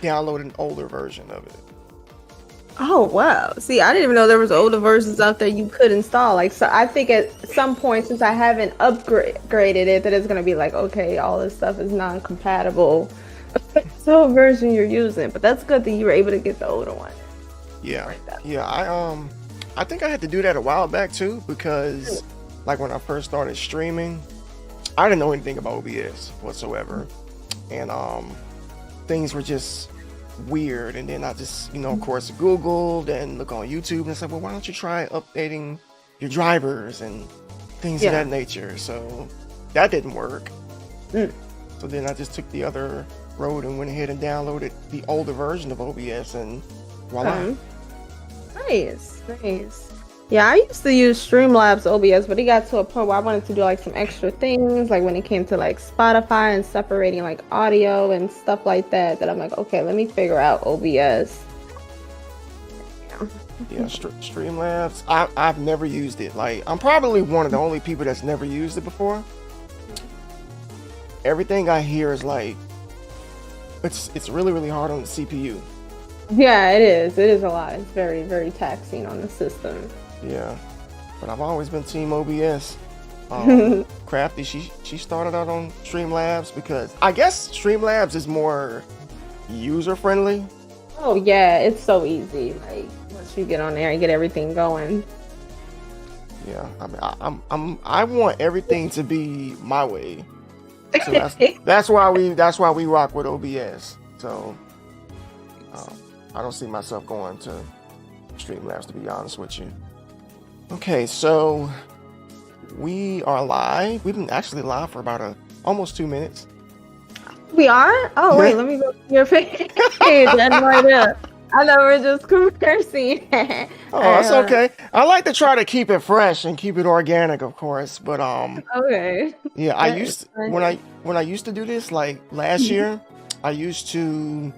download an older version of it. Oh wow! See, I didn't even know there was older versions out there you could install. Like, so I think at some point, since I haven't upgraded it, that it's gonna be like, okay, all this stuff is non-compatible. So version you're using, but that's good that you were able to get the older one. Yeah, yeah. I think I had to do that a while back too, because like when I first started streaming, I didn't know anything about OBS whatsoever, and things were just weird. And then I just, of course, Googled and look on YouTube and said, well, why don't you try updating your drivers and things of that nature? So that didn't work. So then I just took the other road and went ahead and downloaded the older version of OBS, and voila. Nice. Yeah, I used to use Streamlabs OBS, but it got to a point where I wanted to do like some extra things, like when it came to like Spotify and separating like audio and stuff like that, that I'm like, okay, let me figure out OBS. Yeah, Streamlabs, I've never used it. Like, I'm probably one of the only people that's never used it before. Everything I hear is like, it's really, really hard on the CPU. Yeah, it is. It is a lot. It's very, very taxing on the system. Yeah, but I've always been Team OBS. Crafty, she started out on Streamlabs because I guess Streamlabs is more user friendly. Oh yeah, it's so easy. Like once you get on there and get everything going. Yeah, I mean, I want everything to be my way. So that's why we rock with OBS. So I don't see myself going to Streamlabs, to be honest with you. Okay, so we are live. We've been actually live for about almost 2 minutes. We are? Oh, wait, let me go to your page. I had no idea. I thought we were just conversing. Oh, that's okay. I like to try to keep it fresh and keep it organic, of course. But okay. Yeah, I used when I used to do this, like last year, I used to,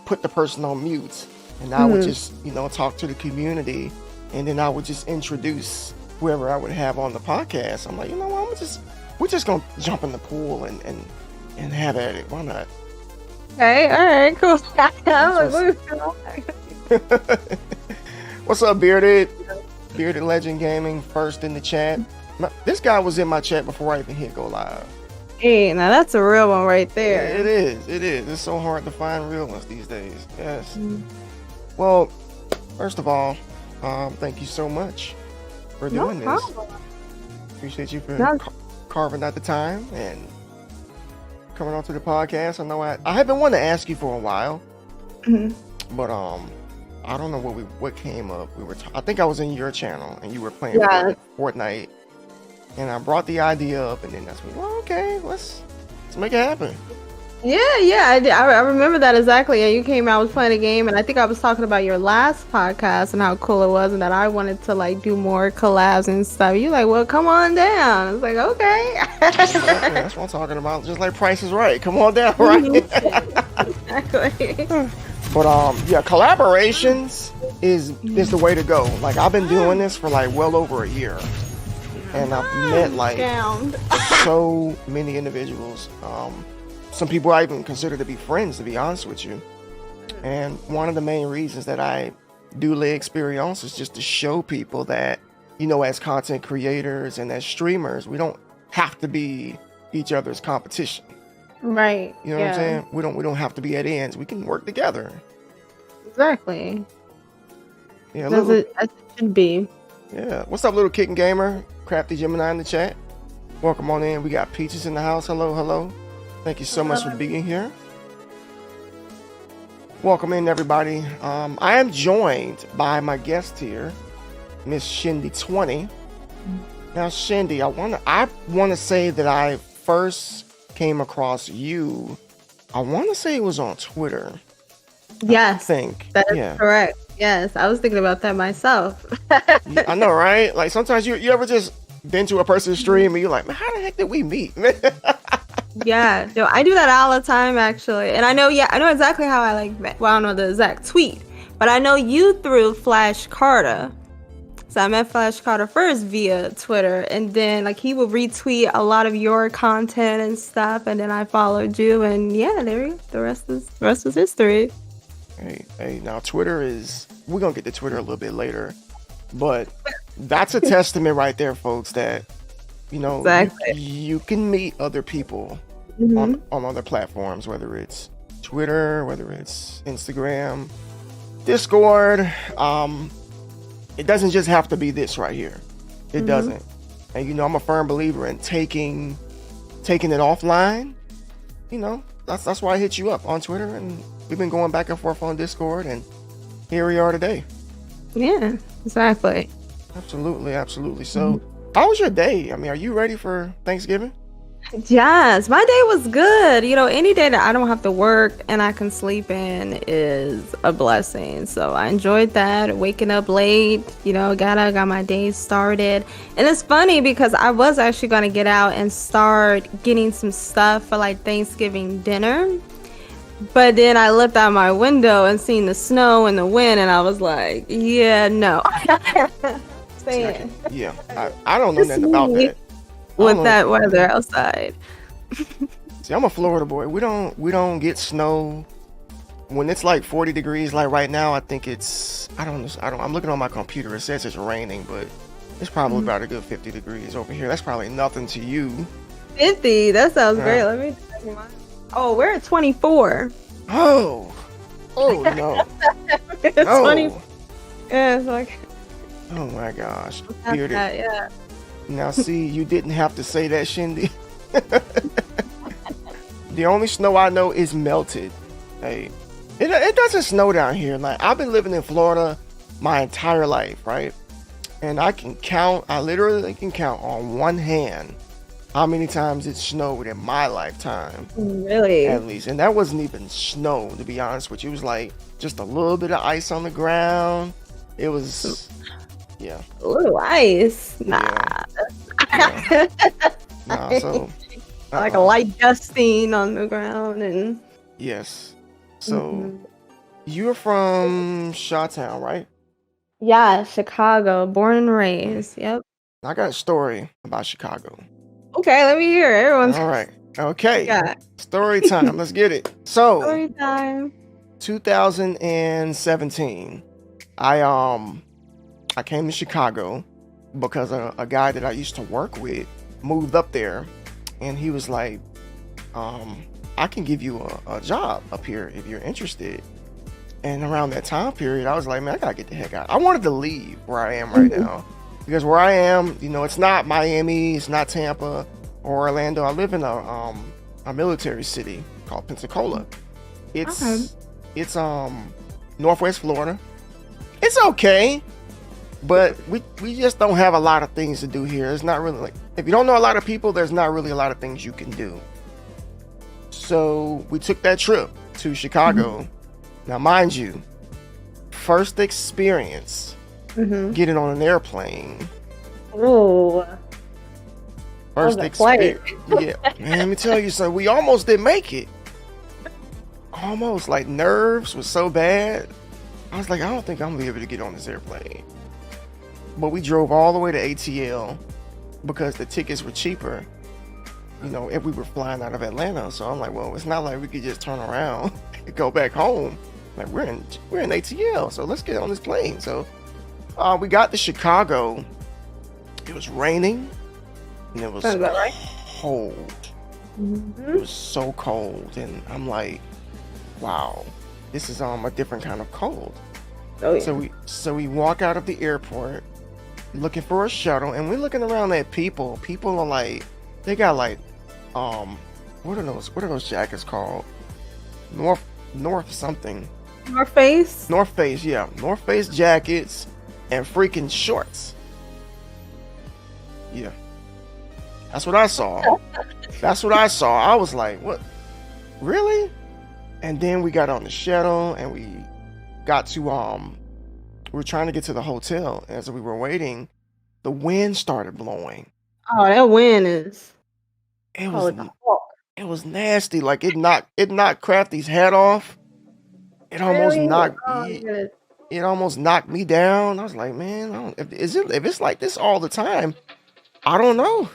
put the person on mute, and I would just, talk to the community, and then I would just introduce whoever I would have on the podcast. I'm like, you know what, we're just gonna jump in the pool and have at it. Why not? Okay, all right, cool. What's up, Bearded Legend Gaming? First in the chat. This guy was in my chat before I even hit go live. Hey, now that's a real one right there. Yeah, it is. It's so hard to find real ones these days. Yes. Well, first of all, thank you so much for doing this. Appreciate you for carving out the time and coming onto the podcast. I know I have been wanting to ask you for a while, but I don't know what came up. I think I was in your channel and you were playing Fortnite, and I brought the idea up, and then that's when, well, okay, let's make it happen. Yeah, I remember that exactly. Yeah, you came out, was playing a game, and I think I was talking about your last podcast and how cool it was, and that I wanted to like do more collabs and stuff. You like, well, come on down. I was like, okay. That's what I'm talking about. Just like Price is Right. Come on down, right? Exactly. But yeah, collaborations is the way to go. Like, I've been doing this for like well over a year, and I've met like so many individuals. Some people I even consider to be friends, to be honest with you. And one of the main reasons that I do Les Experiences is just to show people that, as content creators and as streamers, we don't have to be each other's competition. Right. You know what I'm saying? We don't have to be at ends. We can work together. Exactly. Yeah, as it should be. Yeah. What's up, little kicking gamer? Crafty Gemini in the chat. Welcome on in. We got Peaches in the house. Hello. Thank you so much for being here. Welcome in, everybody. I am joined by my guest here, Miss Shende20. Now, Shende, I want to say that I first came across you. I want to say it was on Twitter. Yes, I think that is correct. Yes, I was thinking about that myself. I know, right? Like sometimes you ever just been to a person's stream and you're like, man, how the heck did we meet? Yeah, no, I do that all the time actually, and I know exactly how I like. Well, I don't know the exact tweet, but I know you through Flash Carta. So I met Flash Carter first via Twitter, and then like he would retweet a lot of your content and stuff, and then I followed you, and yeah, the rest is history. Hey, now Twitter is. We're gonna get to Twitter a little bit later, but that's a testament right there, folks. That Exactly. you can meet other people Hmm. on other platforms, whether it's Twitter, whether it's Instagram, Discord. It doesn't just have to be this right here. It doesn't. And I'm a firm believer in taking it offline. That's why I hit you up on Twitter, and we've been going back and forth on Discord, and here we are today. Yeah, exactly. Absolutely, absolutely. So, how was your day? I mean, are you ready for Thanksgiving? Yes, my day was good. Any day that I don't have to work and I can sleep in is a blessing. So I enjoyed that. Waking up late, got my day started. And it's funny because I was actually gonna get out and start getting some stuff for like Thanksgiving dinner. But then I looked out my window and seen the snow and the wind, and I was like, yeah, no. Staying. Yeah, I don't know nothing about that. With that weather outside. See, I'm a Florida boy. We don't get snow when it's like 40 degrees. Like right now, I think it's I'm looking on my computer. It says it's raining, but it's probably about a good 50 degrees over here. That's probably nothing to you. 50. That sounds great. Let me check mine. Oh, we're at 24. Oh no. It's 20. Yeah, it's like. Oh my gosh. Bearded. Yeah. Now see, you didn't have to say that, Shende. The only snow I know is melted. Hey, it doesn't snow down here. Like, I've been living in Florida my entire life, right? And I literally can count on one hand how many times it snowed in my lifetime. Really? At least. And that wasn't even snow, to be honest with you. It was like just a little bit of ice on the ground. It was, yeah. A little ice? Nah. Yeah. Nah, so. Like a light dusting on the ground and. Yes. So, you're from Chi-Town, right? Yeah, Chicago, born and raised. Yep. I got a story about Chicago. Okay, let me hear it. Everyone's. All right. Okay. Yeah. Story time. Let's get it. So, story time. 2017, I came to Chicago because a guy that I used to work with moved up there, and he was like, I can give you a job up here if you're interested. And around that time period, I was like, man, I gotta get the heck out. I wanted to leave where I am right now, because where I am, it's not Miami, it's not Tampa or Orlando. I live in a military city called Pensacola. It's Northwest Florida. It's okay, but we just don't have a lot of things to do here. It's not really like, if you don't know a lot of people, there's not really a lot of things you can do. So we took that trip to Chicago. Now, mind you, first experience getting on an airplane. Oh. First experience. Yeah, man, let me tell you something. We almost didn't make it. Almost, like, nerves was so bad. I was like, I don't think I'm gonna be able to get on this airplane. But we drove all the way to ATL because the tickets were cheaper, if we were flying out of Atlanta. So I'm like, well, it's not like we could just turn around and go back home. Like, we're in ATL, so let's get on this plane. So we got to Chicago. It was raining, and it was cold. It was so cold, and I'm like, wow, this is a different kind of cold. Oh, yeah. So we walk out of the airport looking for a shuttle, and we're looking around at people. People are like, they got like, what are those jackets called? North something. North Face? North Face, yeah. North Face jackets and freaking shorts. Yeah. That's what I saw. I was like, what? Really? And then we got on the shuttle, and we got to, we were trying to get to the hotel. As we were waiting, the wind started blowing. Oh, that wind is... It was nasty. Like, it knocked Crafty's head off. It almost knocked. it almost knocked me down. I was like, man, if it's like this all the time, I don't know.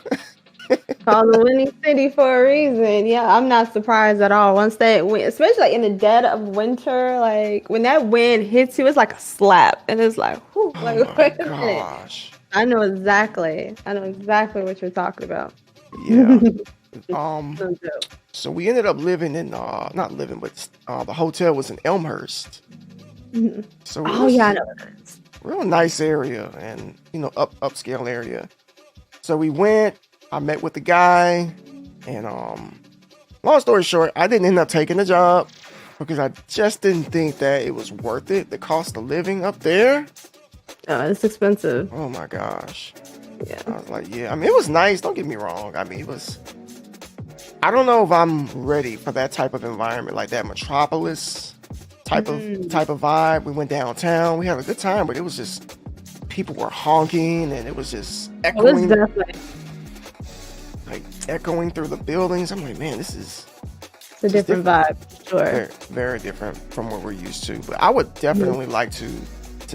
Called the winning city for a reason. Yeah, I'm not surprised at all. Once that wind, especially like in the dead of winter, like when that wind hits you, it's like a slap, and it's like, whew, Oh like my wait a minute. gosh. I know exactly. I know exactly what you're talking about. Yeah. So dope. So we ended up living in not living, but the hotel was in Elmhurst. Mhm. So it Oh was yeah, I know. real nice area and upscale area. So we went, I met with the guy, and long story short, I didn't end up taking the job because I just didn't think that it was worth it. The cost of living up there. Oh, it's expensive. Oh my gosh. Yeah. I was like, yeah. I mean, it was nice. Don't get me wrong. I mean, it was. I don't know if I'm ready for that type of environment, like that metropolis type of vibe. We went downtown. We had a good time, but it was just people were honking, and it was just echoing, like echoing through the buildings. I'm like, man, this is it's a different vibe, sure. Very, very different from what we're used to. But I would definitely like to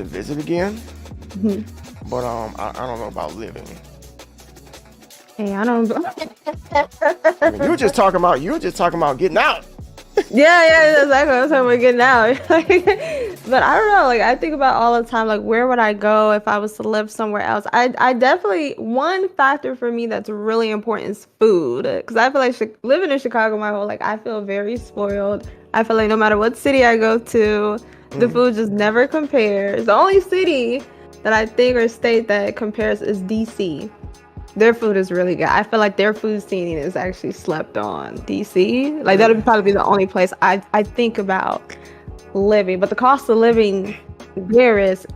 visit again. But I don't know about living. Hey, I don't. I mean, you were just talking about getting out. Yeah, exactly. That's how we're getting out. But I don't know. Like I think about all the time. Like where would I go if I was to live somewhere else? I definitely, one factor for me that's really important is food. Because I feel like living in Chicago my whole, like I feel very spoiled. I feel like no matter what city I go to, the food just never compares. The only city that I think or state that compares is DC. Their food is really good. I feel like their food scene is actually slept on. DC, like that would probably be the only place I think about living. But the cost of living there is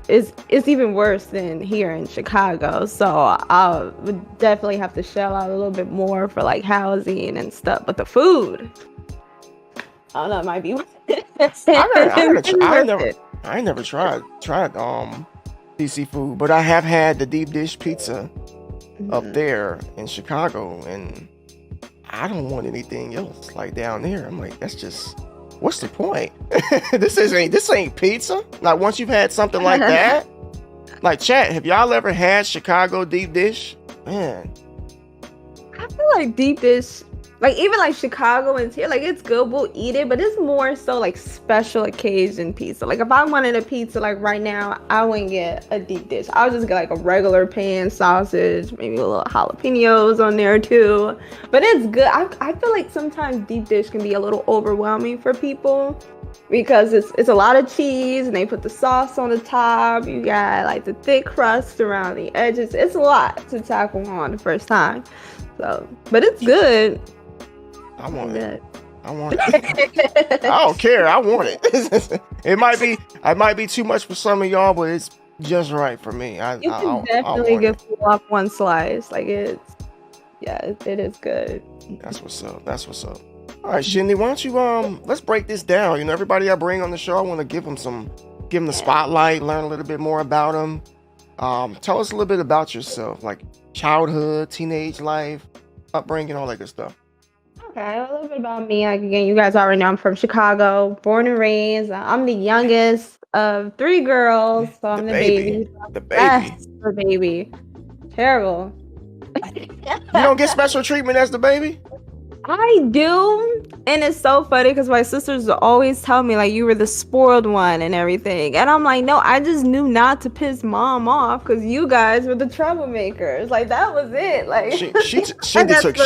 even worse than here in Chicago. So I would definitely have to shell out a little bit more for like housing and stuff. But the food, I don't know, it might be. I never tried DC food, but I have had the deep dish pizza up there in Chicago, and I don't want anything else like down there. I'm like, that's just, what's the point? this ain't pizza. Like once you've had something like that, like chat, have y'all ever had Chicago deep dish? Man, I feel like deep dish, like even like Chicago and here, like it's good, we'll eat it, but it's more so like special occasion pizza. Like if I wanted a pizza like right now, I wouldn't get a deep dish. I would just get like a regular pan sausage, maybe a little jalapenos on there too. But it's good. I feel like sometimes deep dish can be a little overwhelming for people because it's a lot of cheese and they put the sauce on the top. You got like the thick crust around the edges. It's a lot to tackle on the first time. So, but it's good. I want it. I don't care. I want it. It might be too much for some of y'all, but it's just right for me. You can definitely get full off one slice. Like it is good. That's what's up. All right, Shende, why don't you let's break this down. You know, everybody I bring on the show, I want to give them the spotlight, learn a little bit more about them. Tell us a little bit about yourself, like childhood, teenage life, upbringing, all that good stuff. Okay, a little bit about me. Like again, you guys already know I'm from Chicago, born and raised. I'm the youngest of 3 girls, so I'm the baby. The baby. Yes, the baby. Terrible. You don't get special treatment as the baby? I do, and it's so funny because my sisters always tell me like you were the spoiled one and everything, and I'm like, no, I just knew not to piss mom off because you guys were the troublemakers. Like that was it. Like she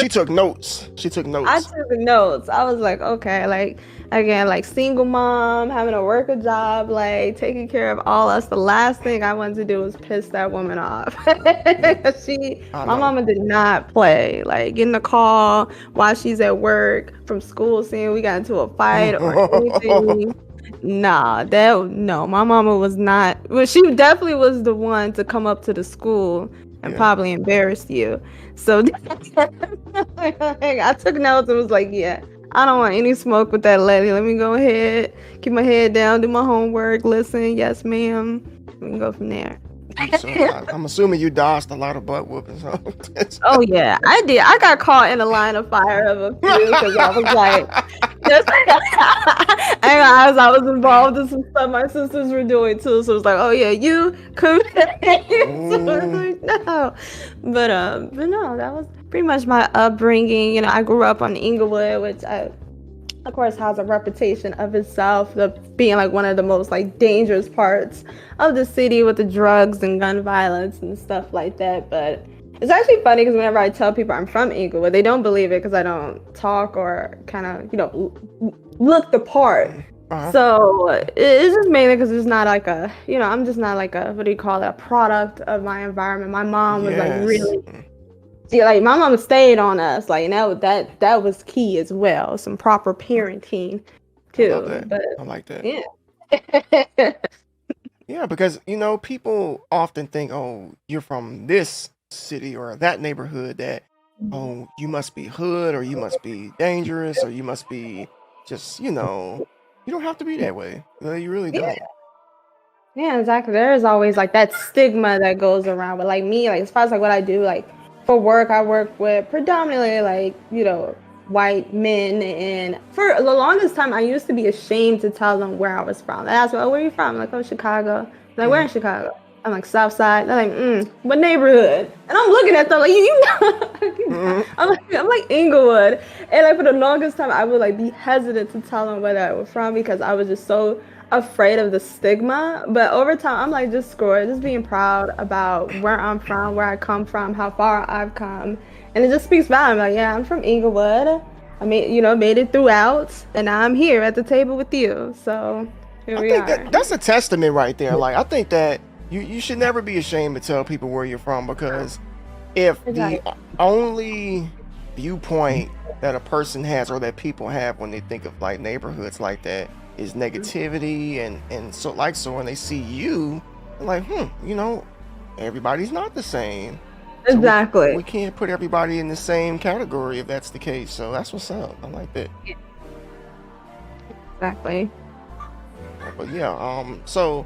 took notes. She took notes. I took the notes. I was like, okay, like again, like single mom, having to work a job, like taking care of all us. The last thing I wanted to do was piss that woman off. My mama did not play. Like getting a call while she's at work from school, saying we got into a fight or anything. No, my mama was not. Well, she definitely was the one to come up to the school and probably embarrass you. So I took notes and was like, yeah, I don't want any smoke with that lady. Let me go ahead, keep my head down, do my homework, listen, yes ma'am. We can go from there. I'm assuming you dodged a lot of butt whoopings. Oh yeah, I did. I got caught in a line of fire of a few because I was like, I class, I was involved in some stuff my sisters were doing too. So it was like, oh yeah, you could. So it's like, no. But no, that was pretty much my upbringing. You know, I grew up on Inglewood, which of course has a reputation of itself of being like one of the most like dangerous parts of the city with the drugs and gun violence and stuff like that. But it's actually funny because whenever I tell people I'm from Inglewood, they don't believe it because I don't talk or kind of, look the part. So it's just mainly because it's not like I'm just not like what do you call it, a product of my environment. My mom was like really, like my mom stayed on us, like, that was key as well. Some proper parenting too. I like that. Yeah. Yeah, because people often think, oh, you're from this city or that neighborhood, that oh, you must be hood, or you must be dangerous, or you must be just you don't have to be that way. No, you really don't. Yeah, exactly. There is always like that stigma that goes around. But like me, like as far as like what I do, like for work, I work with predominantly like, white men. And for the longest time, I used to be ashamed to tell them where I was from. They asked me, oh, where are you from? I'm like, oh, Chicago. I'm like, where in Chicago? I'm like, South Side. They're like, what neighborhood? And I'm looking at them like, I'm like Inglewood. And like for the longest time, I would like be hesitant to tell them where I was from because I was just so afraid of the stigma. But over time, I'm like, just screw it. Just being proud about where I'm from, where I come from, how far I've come. And it just speaks value. I'm like, yeah, I'm from Inglewood. I made it throughout, and now I'm here at the table with you. So here we are. That's a testament right there. Like, I think that you should never be ashamed to tell people where you're from, because if the only viewpoint that a person has or that people have when they think of like neighborhoods like that is negativity and so when they see you, they're like, everybody's not the same. Exactly. So we can't put everybody in the same category if that's the case. So that's what's up. I like that. Exactly. But yeah, so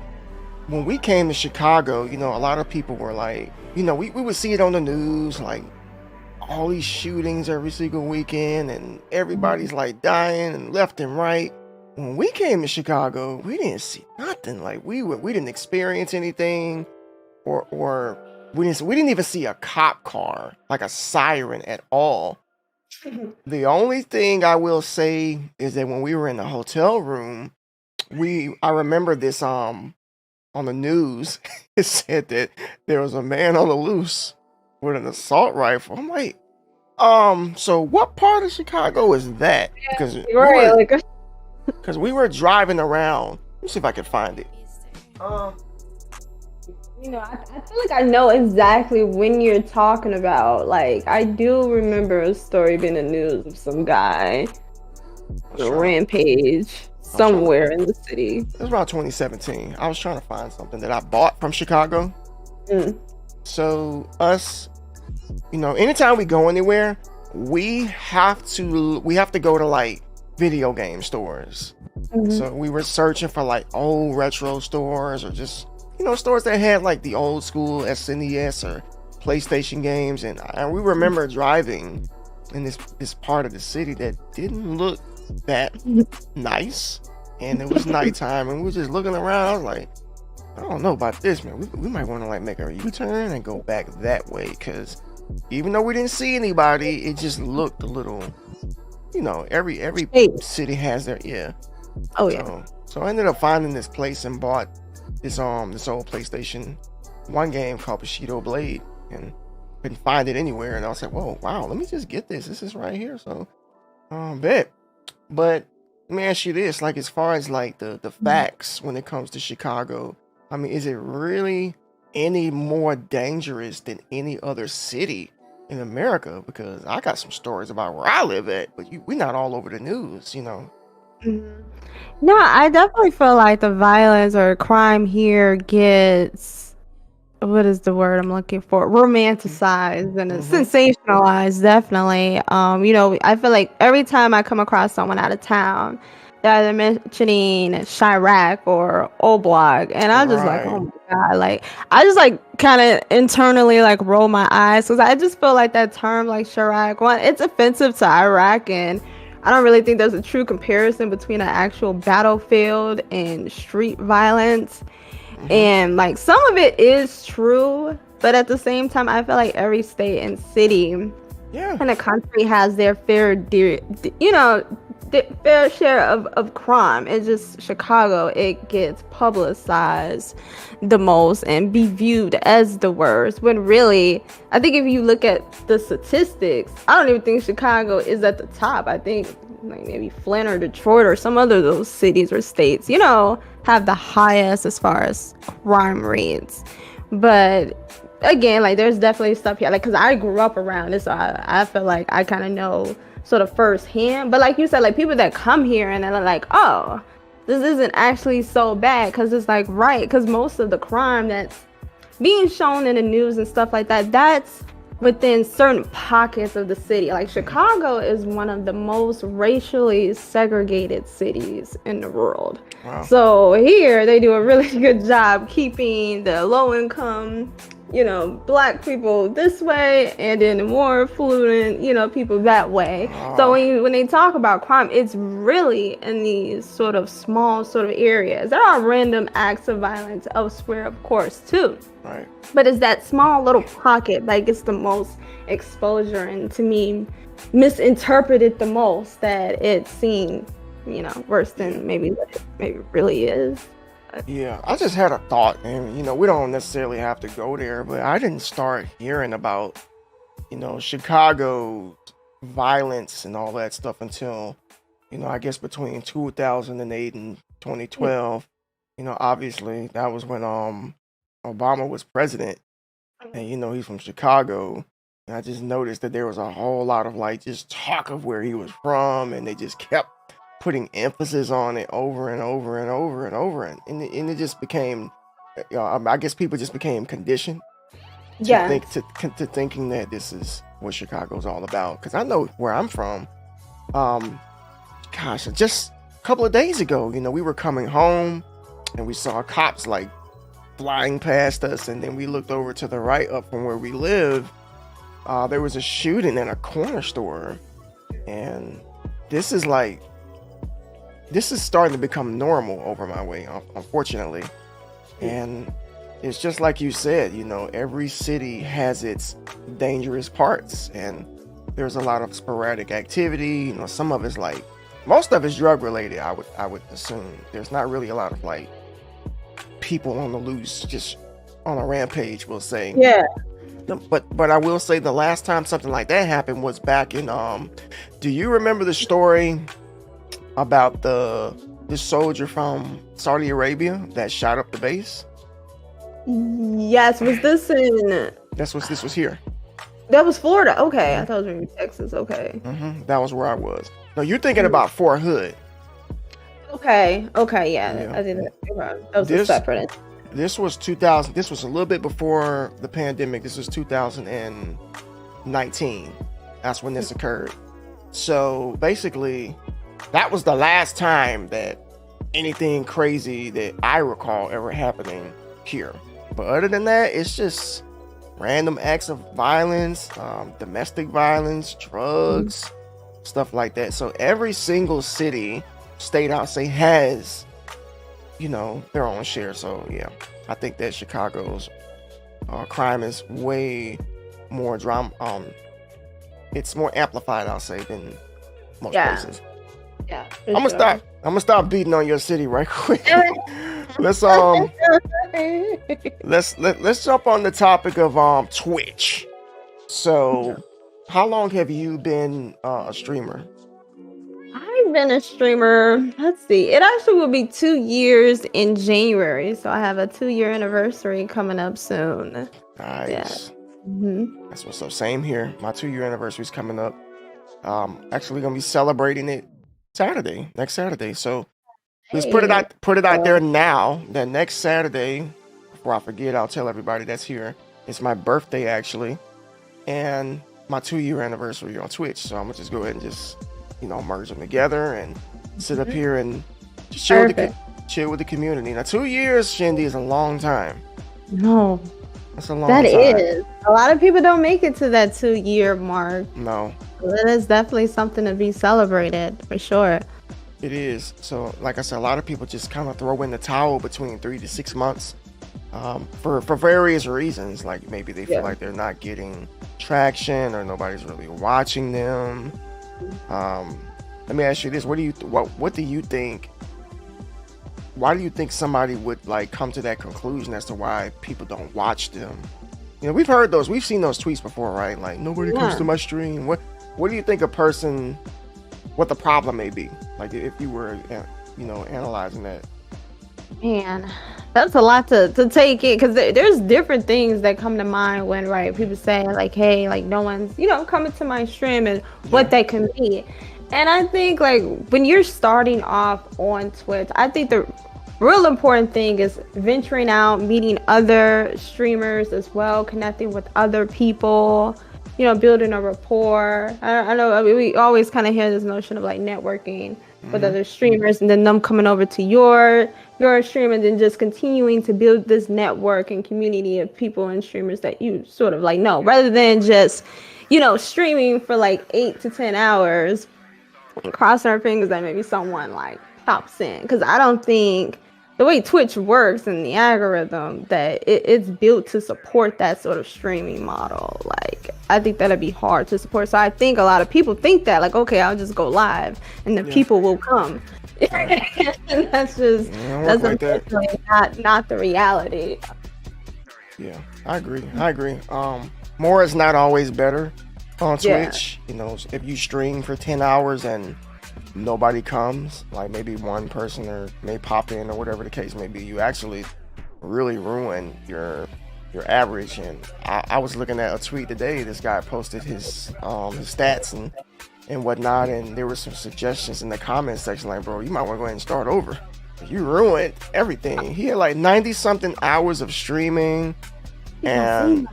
when we came to Chicago, a lot of people were like, we would see it on the news, like all these shootings every single weekend, and everybody's like dying and left and right. When we came to Chicago, we didn't see nothing. Like we didn't experience anything, or we didn't even see a cop car, like a siren at all. The only thing I will say is that when we were in the hotel room, I remember this on the news, it said that there was a man on the loose with an assault rifle. I'm like, so what part of Chicago is that? Because we were driving around. Let me see if I can find it. I feel like I know exactly when you're talking about. Like, I do remember a story being in the news of some guy, a rampage somewhere in the city. It was around 2017. I was trying to find something that I bought from Chicago. So us, anytime we go anywhere, we have to go to like video game stores. So we were searching for like old retro stores, or just stores that had like the old school SNES or PlayStation games. And we remember driving in this part of the city that didn't look that nice, and it was nighttime, and we were just looking around. I was like, I don't know about this, man. We might want to like make a U-turn and go back that way, because even though we didn't see anybody, it just looked a little, every city has their So I ended up finding this place and bought this old PlayStation 1 game called Bushido Blade, and couldn't find it anywhere. And I was like, whoa, wow, let me just get this. This is right here. So bet. But let me ask you this, like, as far as like the facts when it comes to Chicago, I mean, is it really any more dangerous than any other city in America? Because I got some stories about where I live at, but we're not all over the news, No, I definitely feel like the violence or crime here gets, what is the word I'm looking for? Romanticized and sensationalized, definitely. I feel like every time I come across someone out of town, they're either mentioning Chirac or Old Block, and I'm just like, oh my God. Like, I just like kind of internally like roll my eyes, because I just feel like that term, like Chirac, one, it's offensive to Iraq and I don't really think there's a true comparison between an actual battlefield and street violence. And like some of it is true, but at the same time, I feel like every state and city in the country has their fair, fair share of crime. It's just Chicago, it gets publicized the most and be viewed as the worst, when really, I think if you look at the statistics, I don't even think Chicago is at the top. I think like maybe Flint or Detroit or some other of those cities or states, have the highest as far as crime rates. But again, like there's definitely stuff here, like because I grew up around it, so I feel like I kind of know sort of firsthand. But like you said, like people that come here and they're like, oh, this isn't actually so bad, because it's like, right, because most of the crime that's being shown in the news and stuff like that, that's within certain pockets of the city. Like Chicago is one of the most racially segregated cities in the world. Wow. So here they do a really good job keeping the low income, black people this way, and then the more affluent, people that way. So when they talk about crime, it's really in these sort of small sort of areas. There are random acts of violence elsewhere, of course, too. Right. But it's that small little pocket that gets the most exposure, and to me, misinterpreted the most, that it's seen, worse than maybe what it maybe really is. Yeah, I just had a thought, and we don't necessarily have to go there, but I didn't start hearing about, Chicago violence and all that stuff until, I guess between 2008 and 2012. Obviously that was when Obama was president, and he's from Chicago, and I just noticed that there was a whole lot of like just talk of where he was from, and they just kept putting emphasis on it over and over and over and over, and it just became, I guess people just became conditioned to thinking that this is what Chicago's all about. Because I know where I'm from. Just a couple of days ago, we were coming home and we saw cops like flying past us, and then we looked over to the right up from where we live. There was a shooting in a corner store, and this is starting to become normal over my way, unfortunately. And it's just like you said, every city has its dangerous parts, and there's a lot of sporadic activity. Some of it's like, most of it's drug related, I would assume. There's not really a lot of like people on the loose, just on a rampage, we'll say. Yeah. But I will say the last time something like that happened was back in, do you remember the story about this soldier from Saudi Arabia that shot up the base? Yes. Was this in? This was here. That was Florida. Okay, I thought it was in Texas. Okay. That was where I was. No, you're thinking about Fort Hood. Okay. Yeah. I think that was a separate. This was 2000. This was a little bit before the pandemic. This was 2019. That's when this occurred. So basically, that was the last time that anything crazy that I recall ever happening here. But other than that, it's just random acts of violence, domestic violence, drugs, stuff like that. So every single state, I'll say, has, their own share. So yeah, I think that Chicago's crime is way more drama. It's more amplified, I'll say, than most places. Yeah, I'm gonna stop beating on your city right quick. Let's jump on the topic of Twitch. So, how long have you been a streamer? I've been a streamer. Let's see. It actually will be 2 years in January, so I have a 2-year anniversary coming up soon. Nice. Yeah. That's what's up. Same here. My 2-year anniversary is coming up. Actually gonna be celebrating it next Saturday. So let's put it out there now. That next Saturday, before I forget, I'll tell everybody that's here. It's my birthday actually, and my 2-year anniversary on Twitch. So I'm gonna just go ahead and just merge them together and sit up here and just chill with the community. Now 2 years, Shende, is a long time. No, That's a long That time. is. A lot of people don't make it to that 2-year mark. No, That is definitely something to be celebrated for sure. it is. So, like I said, a lot of people just kind of throw in the towel between 3 to 6 months, for various reasons. Like maybe they feel Yeah. like they're not getting traction or nobody's really watching them. Um, Let me ask you this: what do you think? Why do you think somebody would like come to that conclusion as to why people don't watch them? You know, we've seen those tweets before, right? Like nobody comes Yeah. to my stream. What do you think what the problem may be? Like if you were, analyzing that. Man, that's a lot to take in because there's different things that come to mind when, right, people say like, hey, like no one's, coming to my stream and Yeah. what that can be. And I think like when you're starting off on Twitch, I think the real important thing is venturing out, meeting other streamers as well, connecting with other people, building a rapport. I know, I mean, we always kind of hear this notion of like networking with Hmm. other streamers and then them coming over to your stream and then just continuing to build this network and community of people and streamers that you sort of like know rather than just streaming for like 8 to 10 hours, crossing our fingers that maybe someone like pops in, because I don't think the way Twitch works and the algorithm that it's built to support that sort of streaming model. Like I think that'd be hard to support. So I think a lot of people think that like, okay, I'll just go live and the Yeah. people will come. Right. And that's It don't work that's like that. unfortunately not the reality. Yeah, I agree. More is not always better on Yeah. Twitch. You know, if you stream for 10 hours and nobody comes, like maybe one person or may pop in or whatever the case may be, you actually really ruin your average. And I was looking at a tweet today. This guy posted his stats and whatnot, and there were some suggestions in the comment section like, bro, you might want to go ahead and start over. You ruined everything. He had like 90 something hours of streaming, and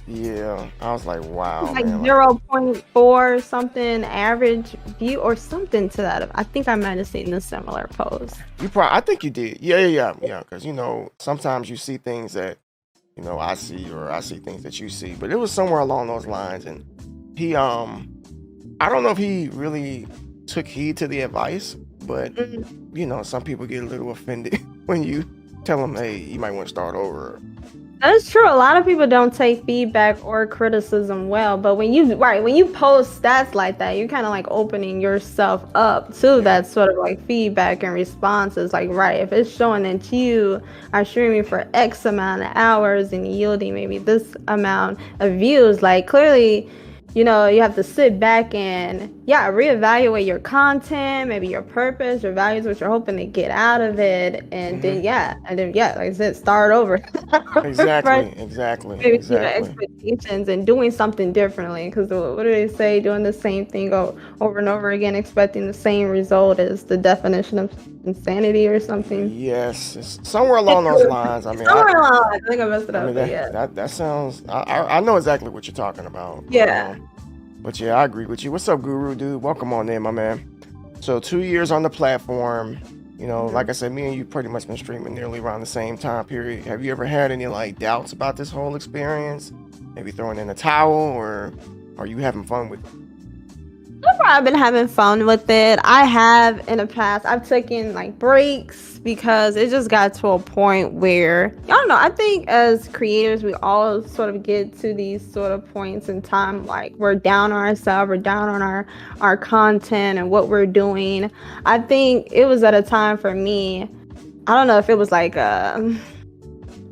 yeah, I was like, wow, Like man. 0.4 something average view or something to that. I think I might have seen a similar post. I think you did. Yeah. Because sometimes you see things that I see, or I see things that you see, but it was somewhere along those lines. And he, I don't know if he really took heed to the advice, but some people get a little offended when you tell them, hey, you might want to start over. That's true. A lot of people don't take feedback or criticism well, but when you post stats like that, you're kind of like opening yourself up to that sort of like feedback and responses. Like, right, if it's showing that you are streaming for X amount of hours and yielding maybe this amount of views, like clearly, you have to sit back and reevaluate your content, maybe your purpose, your values, what you're hoping to get out of it, and then like I said, start over. Exactly. Maybe expectations and doing something differently, because what do they say, doing the same thing over and over again expecting the same result is the definition of insanity or something. Yes, it's somewhere along those lines. I mean, I think I messed it I up, mean but yeah. that sounds. I know exactly what you're talking about. Yeah. But yeah, I agree with you. What's up, Guru, dude? Welcome on in, my man. So 2 years on the platform. Like I said, me and you pretty much been streaming nearly around the same time period. Have you ever had any like doubts about this whole experience? Maybe throwing in a towel, or are you having fun with it? So far, I've been having fun with it. I have in the past. I've taken like breaks because it just got to a point where I don't know. I think as creators, we all sort of get to these sort of points in time, like we're down on ourselves, we're down on our content and what we're doing. I think it was at a time for me. I don't know if it was like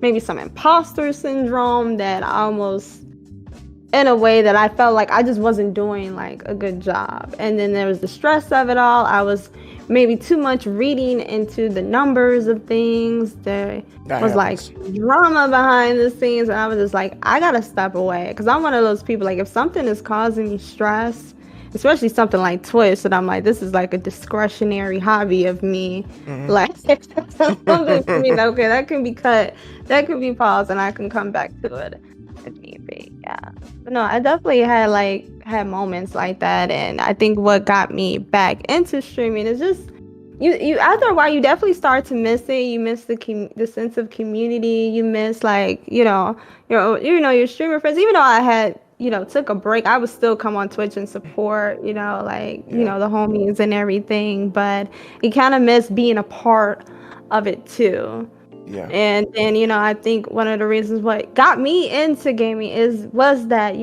maybe some imposter syndrome that I almost, in a way that I felt like I just wasn't doing like a good job. And then there was the stress of it all. I was maybe too much reading into the numbers of things. There was like drama behind the scenes. And I was just like, I gotta step away. Cause I'm one of those people, like if something is causing me stress, especially something like Twitch, that I'm like, this is like a discretionary hobby of me. Like something for me, like, okay, that can be cut, that can be paused, and I can come back to it if need be. Yeah. But no, I definitely had moments like that, and I think what got me back into streaming is just you after a while you definitely start to miss it. You miss the sense of community. You miss, like, your streamer friends. Even though I had, took a break, I would still come on Twitch and support, like, Yeah, the homies and everything. But you kind of miss being a part of it too. yeah, And then, I think one of the reasons what got me into gaming was that,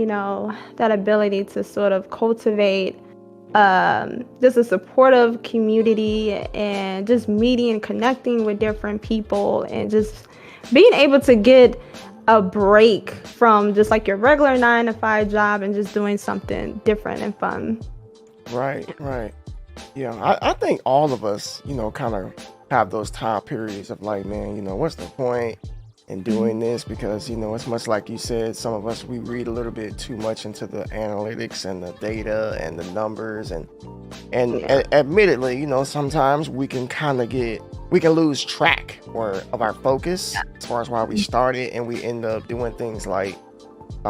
that ability to sort of cultivate just a supportive community, and just meeting and connecting with different people, and just being able to get a break from just like your regular 9 to 5 job, and just doing something different and fun. right. Yeah, I think all of us, kind of have those time periods of like, man, what's the point in doing this? Because, it's much like you said, some of us, we read a little bit too much into the analytics and the data and the numbers. And Yeah. admittedly, sometimes we can lose track of our focus as far as why we started. And we end up doing things like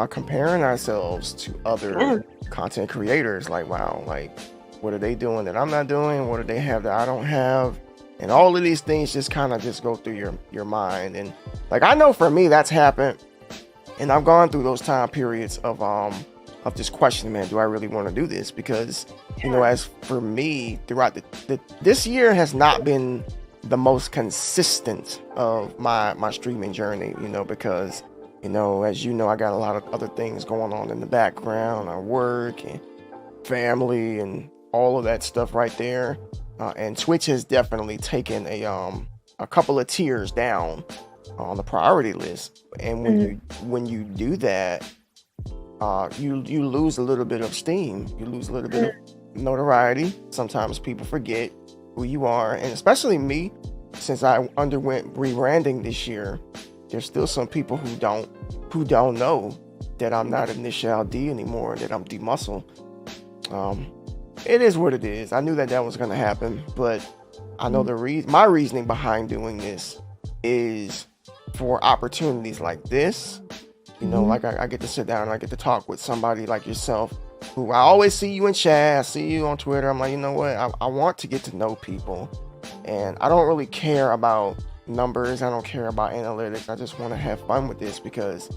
comparing ourselves to Yeah. other content creators. Like, wow, like, what are they doing that I'm not doing? What do they have that I don't have? And all of these things just kind of just go through your mind. And like, I know for me that's happened, and I've gone through those time periods of just questioning, man, do I really want to do this? Because as for me, throughout this year has not been the most consistent of my streaming journey, because as I got a lot of other things going on in the background. I work and family and all of that stuff right there. And Twitch has definitely taken a couple of tiers down on the priority list. And when you do that, you lose a little bit of steam. You lose a little bit of notoriety. Sometimes people forget who you are, and especially me, since I underwent rebranding this year. There's still some people who don't know that I'm not Initial D anymore, that I'm D Muscle. It is what it is. I knew that was going to happen, but I know my reasoning behind doing this is for opportunities like this. Like I get to sit down and I get to talk with somebody like yourself, who I always see you in chat, I see you on Twitter. I'm like, you know what? I want to get to know people, and I don't really care about numbers. I don't care about analytics. I just want to have fun with this, because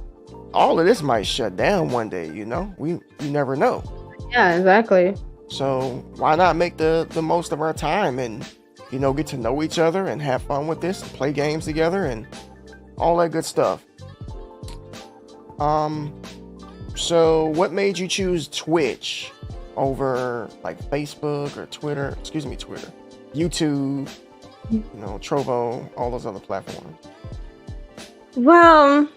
all of this might shut down one day. You never know. Yeah, exactly. So why not make the most of our time and get to know each other and have fun with this and play games together and all that good stuff. So what made you choose Twitch over like Facebook or Twitter? Excuse me, Twitter, YouTube, Trovo, all those other platforms? Well,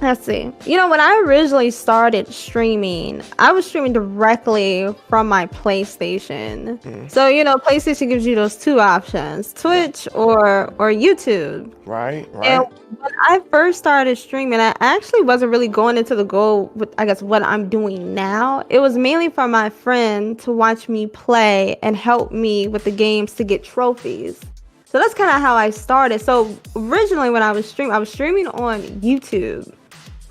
let's see. When I originally started streaming, I was streaming directly from my PlayStation. So, PlayStation gives you those two options, Twitch or YouTube. Right. And when I first started streaming, I actually wasn't really going into the goal with, I guess, what I'm doing now. It was mainly for my friend to watch me play and help me with the games to get trophies. So that's kind of how I started. So originally when I was streaming on YouTube.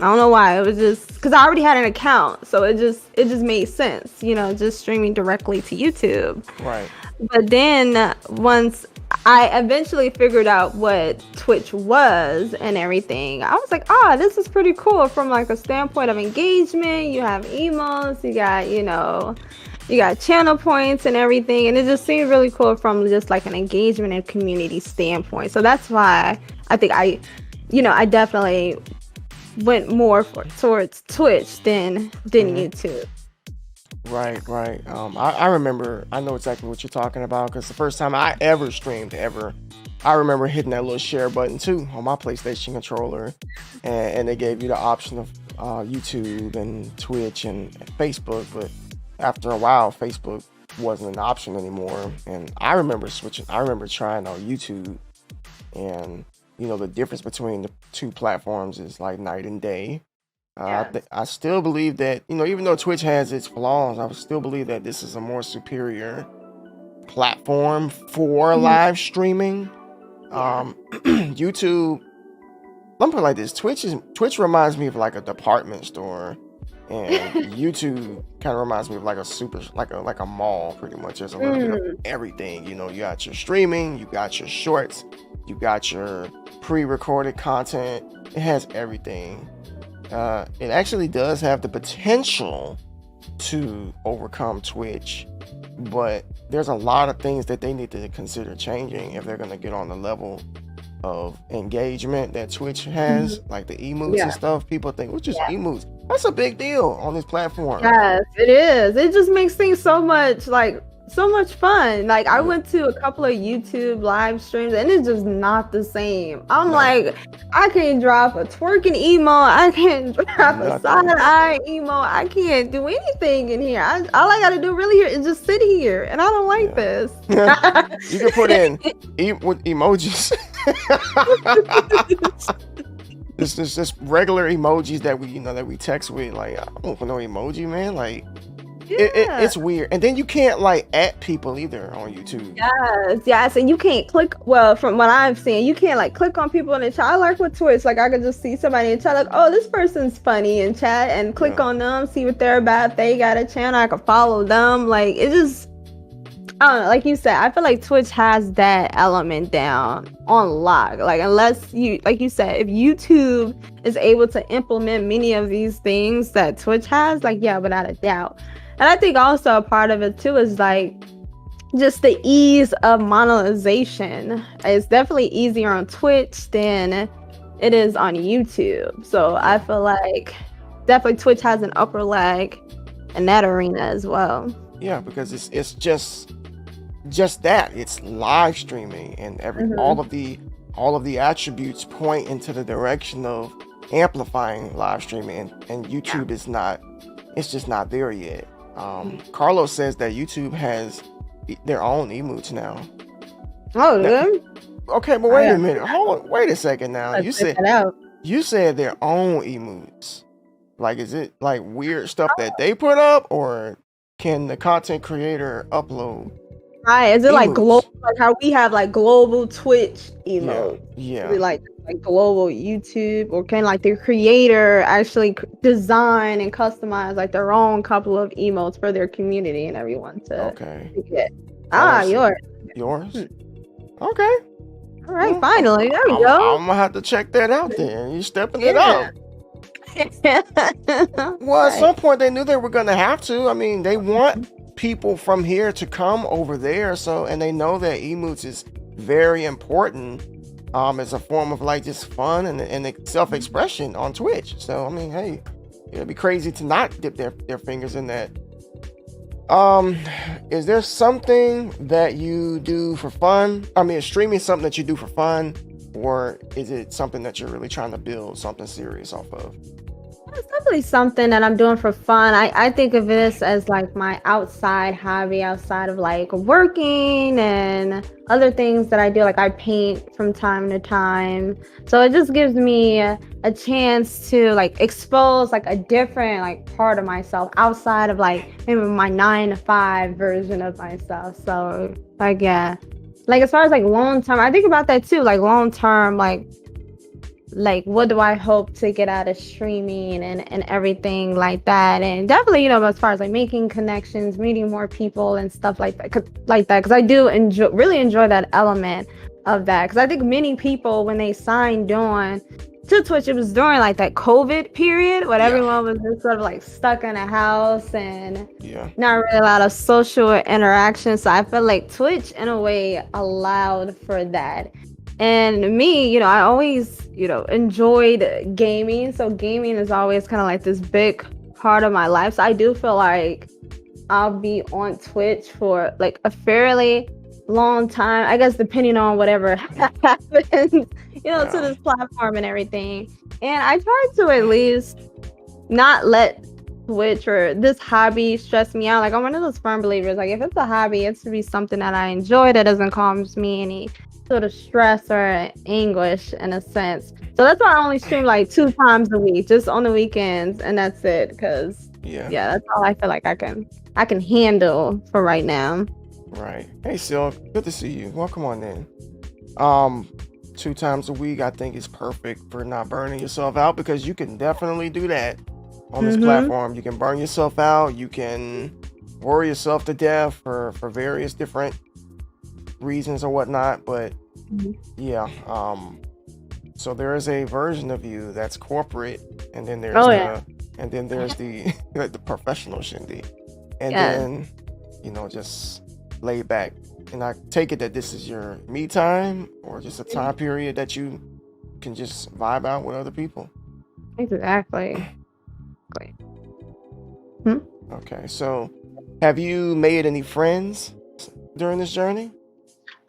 I don't know why. It was just because I already had an account, so it just made sense, just streaming directly to YouTube. Right. But then once I eventually figured out what Twitch was and everything, I was like, this is pretty cool from like a standpoint of engagement. You have emotes, you got channel points and everything, and it just seemed really cool from just like an engagement and community standpoint. So that's why I think I definitely went more towards Twitch than YouTube. Right. I remember, I know exactly what you're talking about, because the first time I ever streamed, I remember hitting that little share button too on my PlayStation controller, and they gave you the option of YouTube and Twitch and Facebook, but after a while, Facebook wasn't an option anymore, and I remember trying on YouTube, and the difference between the two platforms is like night and day. I still believe that, even though Twitch has its flaws, I still believe that this is a more superior platform for live streaming. YouTube, let me put it like this: Twitch reminds me of like a department store, And YouTube kind of reminds me of like a super, like a mall, pretty much. There's a little bit of everything. You know, you got your streaming, you got your shorts, you got your pre-recorded content. It has everything. It actually does have the potential to overcome Twitch, but there's a lot of things that they need to consider changing if they're going to get on the level of engagement that Twitch has, like the emotes and stuff. People think, what's just emotes? That's a big deal on this platform. Yes, it is. It just makes things so much fun. Like I went to a couple of YouTube live streams and it's just not the same. I'm like, I can't drop a twerking emo. I can't drop a side-eye emo. I can't do anything in here. All I gotta do really here is just sit here, and I don't like this. You can put in with emojis. It's just regular emojis that we text with. Like, I don't know emoji, man. Like, it's weird. And then you can't like at people either on YouTube. Yes, and you can't click. Well, from what I've seen, you can't like click on people in the chat. I like with Twitch, like I could just see somebody in the chat, like, oh, this person's funny in chat, and click on them, see what they're about. If they got a channel, I could follow them. Like, it just, I don't know. Like you said, I feel like Twitch has that element down on lock. Like, unless you, like you said, if YouTube is able to implement many of these things that Twitch has, like, yeah, without a doubt. And I think also a part of it too is like just the ease of monetization. It's definitely easier on Twitch than it is on YouTube. So I feel like definitely Twitch has an upper leg in that arena as well. Yeah, because it's just that it's live streaming, and all of the attributes point into the direction of amplifying live streaming, and YouTube is not. It's just not there yet. Carlos says that YouTube has their own emotes now. Oh, really? Okay, but wait a minute. Hold on. Wait a second now. You said their own emotes. Like, is it like weird stuff that they put up, or can the content creator upload? Right. Is it emotes? Like global, like how we have like global Twitch emotes? Yeah. Like global YouTube, or can like the creator actually design and customize like their own couple of emotes for their community and everyone to get? Yours? Okay. All right, finally. There we go. I'm gonna have to check that out then. You stepping it up. Well, at some point they knew they were gonna have to. I mean, they want people from here to come over there, and they know that emotes is very important as a form of like just fun and self-expression on Twitch. So I mean, hey, it'd be crazy to not dip their fingers in that. Is there something that you do for fun? I mean, is streaming something that you do for fun, or is it something that you're really trying to build something serious off of? It's definitely something that I'm doing for fun. I think of this as like my outside hobby, outside of like working and other things that I do. Like I paint from time to time. So it just gives me a chance to like expose like a different like part of myself outside of like maybe my 9-to-5 version of myself. So like, yeah, like as far as like long term, I think about that too. Like long term, like what do I hope to get out of streaming and everything like that. And definitely, as far as like making connections, meeting more people and stuff like that, because I do really enjoy that element of that. Because I think many people, when they signed on to Twitch, it was during like that COVID period when everyone was just sort of like stuck in a house and not really a lot of social interaction. So I feel like Twitch in a way allowed for that. And me, I always, enjoyed gaming. So gaming is always kind of like this big part of my life. So I do feel like I'll be on Twitch for like a fairly long time, I guess, depending on whatever happens, to this platform and everything. And I try to at least not let Twitch or this hobby stress me out. Like, I'm one of those firm believers. Like, if it's a hobby, it's to be something that I enjoy that doesn't cause me any sort of stress or anguish in a sense. So that's why I only stream like 2 times a week, just on the weekends, and that's it. Because that's all I feel like I can handle for right now. Right. Hey, Silk, good to see you. Welcome on in. 2 times a week, I think is perfect for not burning yourself out, because you can definitely do that on this platform. You can burn yourself out. You can worry yourself to death for various different reasons or whatnot. But yeah, so there is a version of you that's corporate, and then there's the the professional Shende, and then just lay back. And I take it that this is your me time, or just a time period that you can just vibe out with other people. Exactly. Okay, so have you made any friends during this journey?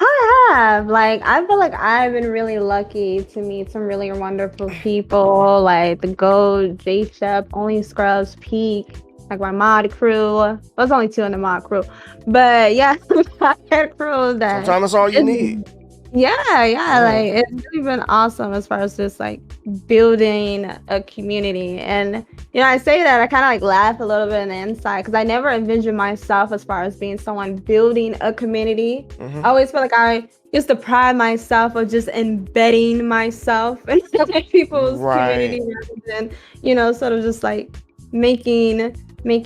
I have. Like, I feel like I've been really lucky to meet some really wonderful people, like the Gold, J Shep, Only Scrubs, Peak, like my mod crew. There's only 2 in the mod crew, but yeah, I had crew that. Sometimes that's all you need. Yeah, like it's really been awesome as far as just like building a community. And I say that I kind of like laugh a little bit on the inside because I never envisioned myself as far as being someone building a community. I always feel like I used to pride myself of just embedding myself in people's community rather than sort of just like making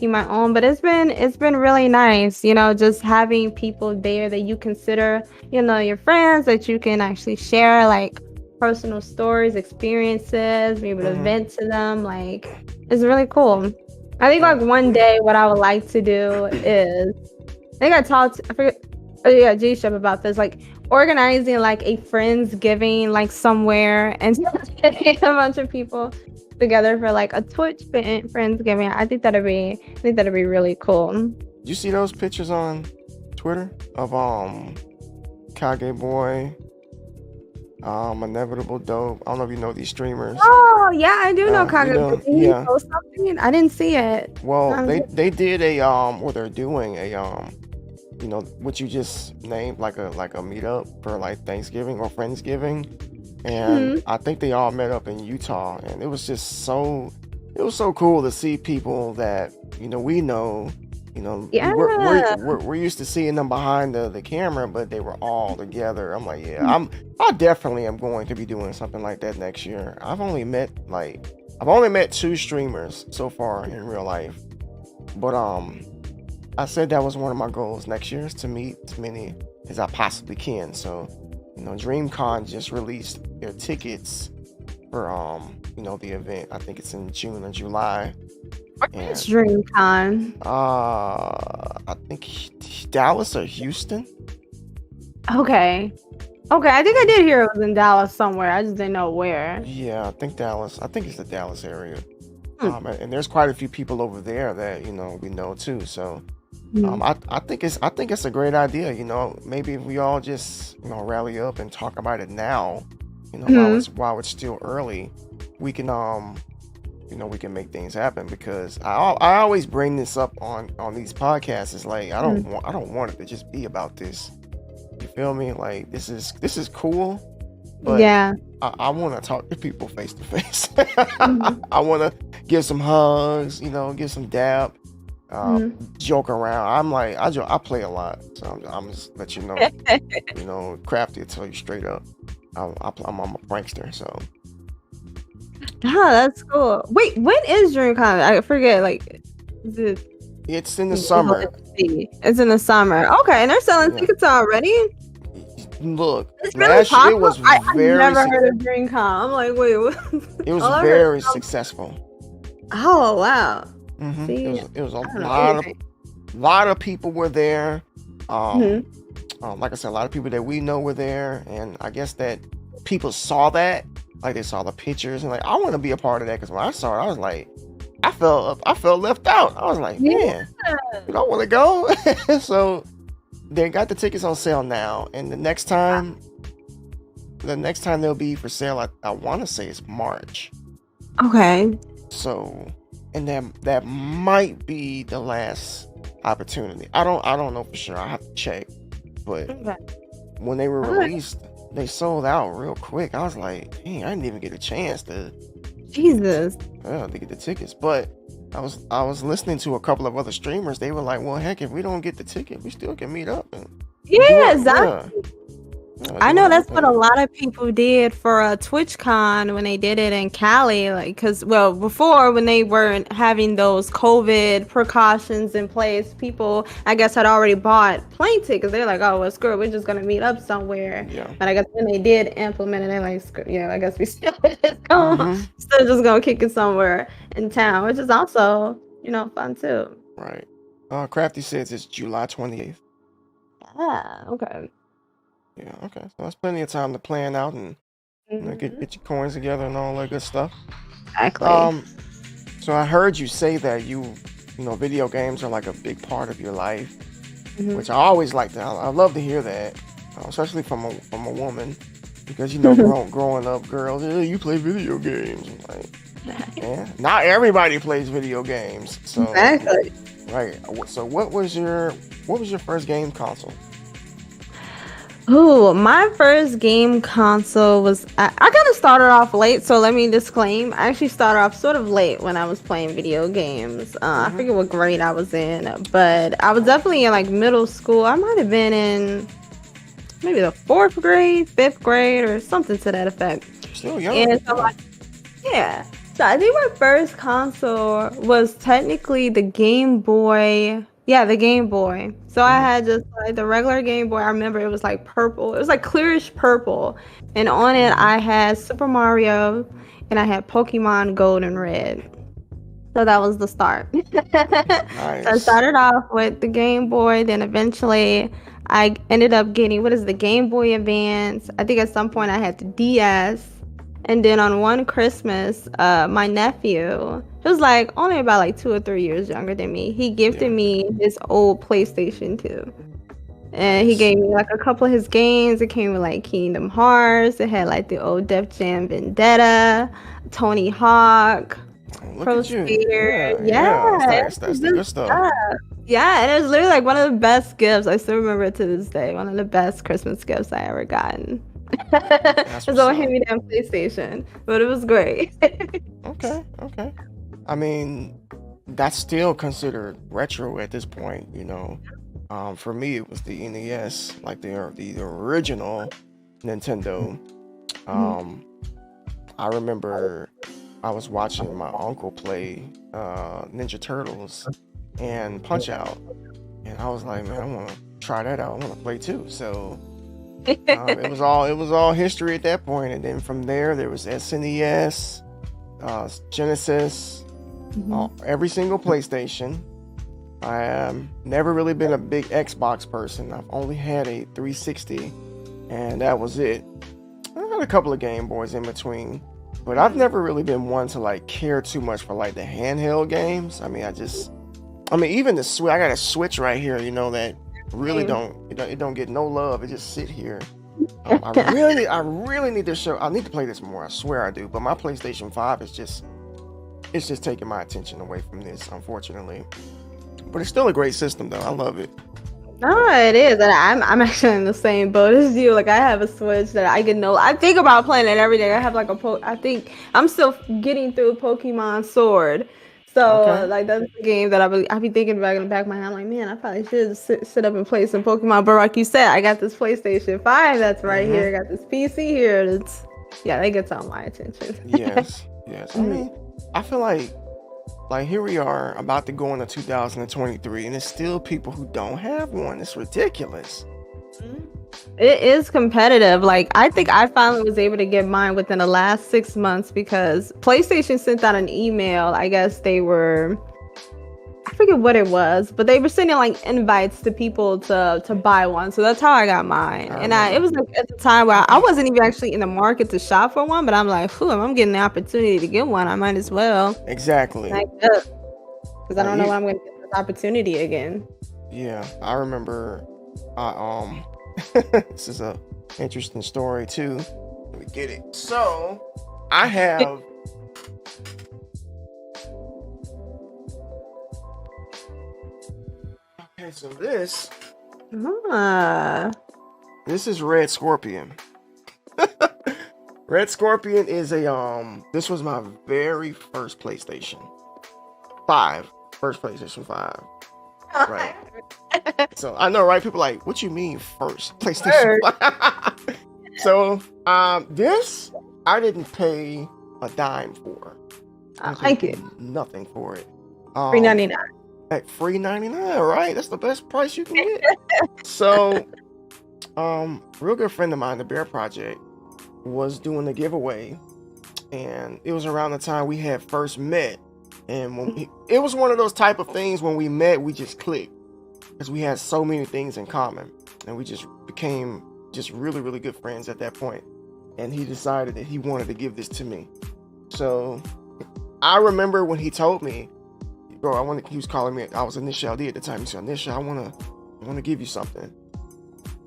my own. But it's been really nice, just having people there that you consider your friends, that you can actually share like personal stories, experiences, be able to vent to them. Like, it's really cool. I think like one day what I would like to do is, I think I forget, G-Shep about this, like organizing like a Friendsgiving like somewhere and getting a bunch of people together for like a Twitch Friendsgiving. I think that'd be really cool. You see those pictures on Twitter of Kage Boy, Inevitable Dope? I don't know if you know these streamers. Oh yeah, I do know Kage Boy. Yeah. Something? I didn't see it. Well, they did a they're doing a what you just named, like a meetup for like Thanksgiving or Friendsgiving. And I think they all met up in Utah, and it was just so cool to see people that we know. We're used to seeing them behind the camera, but they were all together. I'm like, I definitely am going to be doing something like that next year. I've only met 2 streamers so far in real life, but I said that was one of my goals next year, is to meet as many as I possibly can. So DreamCon just released their tickets for the event. I think it's in June or July. What's DreamCon? I think Dallas or Houston. Okay, I think I did hear it was in Dallas somewhere. I just didn't know where. Yeah, I think Dallas. I think it's the Dallas area. And there's quite a few people over there that we know too. So I think it's a great idea. Maybe if we all just rally up and talk about it now, while it's still early, we can we can make things happen. Because I always bring this up on these podcasts. It's like I don't want it to just be about this. You feel me? Like, this is cool, but I want to talk to people face to face. I want to give some hugs, give some dab. Joke around. I'm like, I play a lot, so I'm just let you know. Crafty will tell you straight up. I'm a prankster, so. Oh, that's cool. Wait, when is DreamCon? I forget. Like, is it? It's in the summer. It's in the summer. Okay, and they're selling tickets already. Look, it's last really year was very. I've never heard of DreamCon. I'm like, wait, what? It was very successful. Oh wow. See, it was a lot of people were there. Like I said, a lot of people that we know were there, and I guess that people saw that, like they saw the pictures, and like, I want to be a part of that. Because when I saw it, I was like, I felt left out. I was like, man, you don't want to go. So they got the tickets on sale now, and the next time they'll be for sale, I want to say it's March. Okay. So, and that might be the last opportunity. I don't know for sure. I have to check. But when they were released, they sold out real quick. I was like, dang, I didn't even get a chance to to get the tickets. But I was listening to a couple of other streamers. They were like, well, heck, if we don't get the ticket, we still can meet up. And exactly. I doing know their that's what a thing. lot of people did for TwitchCon when they did it in Cali. Like, because, well, before when they weren't having those COVID precautions in place, people, I guess, had already bought plane tickets. They're like, oh, well, screw it, we're just going to meet up somewhere. Yeah. But I guess when they did implement it, they're like, screw, I guess we still Mm-hmm. still just going to kick it somewhere in town, which is also, fun too. Right. Crafty says it's July 28th. Ah, okay. Yeah. Okay. So that's plenty of time to plan out and get your coins together and all that good stuff. Exactly. Um. So I heard you say that video games are like a big part of your life, which I always like to. I love to hear that, especially from a woman, because growing up, girls, you play video games. I'm like, yeah, not everybody plays video games. So Exactly. right. So what was your first game console? Oh, my first game console was I kind of started off late, so let me disclaim. I actually started off sort of late when I was playing video games. I forget what grade I was in, but I was definitely in like middle school. I might have been in maybe the 4th grade, 5th grade, or something to that effect. Still young. And so yeah. So I think my first console was technically the Game Boy. Yeah, the Game Boy. So I had just like the regular Game Boy. I remember it was like purple. It was like clearish purple. And on it I had Super Mario and I had Pokemon Gold and Red. So that was the start. So I Nice. started off with the Game Boy, then eventually I ended up getting what is the Game Boy Advance. I think at some point I had the DS. And then on one Christmas, my nephew, he was like only about like 2 or 3 years younger than me. He gifted me this old PlayStation 2. And he Nice. gave me like a couple of his games. It came with like Kingdom Hearts. It had like the old Def Jam Vendetta, Tony Hawk, Look Pro at you. Skater. Yeah. Yeah, That's the good stuff. yeah, and it was literally like one of the best gifts. I still remember it to this day. One of the best Christmas gifts I ever gotten. That's It's what's all up. hand-me-down PlayStation, but it was great. Okay. I mean, that's still considered retro at this point, For me, it was the NES, like the original Nintendo. I remember I was watching my uncle play Ninja Turtles and Punch Out, and I was like, man, I want to try that out. I want to play too. So it was all history at that point, and then from there was SNES, Genesis, every single PlayStation. I never really been a big Xbox person. I've only had a 360, and that was it. I had a couple of Game Boys in between, but I've never really been one to like care too much for like the handheld games. I mean, even the Switch. I got a Switch right here, that really it don't get no love. It just sit here. I really need to show. I need to play this more. I swear I do. But my PlayStation 5 is just taking my attention away from this, unfortunately. But it's still a great system, though. I love it. No, it is, and I'm actually in the same boat as you. Like I have a Switch that I think about playing it every day. I have like I think I'm still getting through Pokemon Sword. So Okay. like that's the game that I be thinking about in the back of my head. I'm like, man, I probably should sit up and play some Pokemon. But like you said, I got this PlayStation 5 that's right here. I got this PC here. That gets all my attention. Yes. I mean, I feel like here we are about to go into 2023, and there's still people who don't have one. It's ridiculous. It is competitive. Like I think I finally was able to get mine within the last 6 months because PlayStation sent out an email. I guess I forget what it was, but they were sending like invites to people to buy one. So that's how I got mine. It was like at the time where I wasn't even actually in the market to shop for one, but I'm like, if I'm getting the opportunity to get one, I might as well. Exactly. Because I don't know when I'm going to get this opportunity again. Yeah, I remember. This is a interesting story too. Let me get it. So I have. Okay, so this is Red Scorpion. Red Scorpion is this was my very first PlayStation 5. First PlayStation 5. Right. So I know, right? People like, what you mean first? PlayStation 5. So this I didn't pay a dime for. I like it. Nothing for it. $3.99. At free 99, right? That's the best price you can get. So, real good friend of mine, the Bear Project, was doing a giveaway, and it was around the time we had first met. And when it was one of those type of things when we met, we just clicked because we had so many things in common, and we just became just really, really good friends at that point. And he decided that he wanted to give this to me. So I remember when he told me, bro, he was calling me, I was Initial D at the time. He said, Initial, I want to give you something.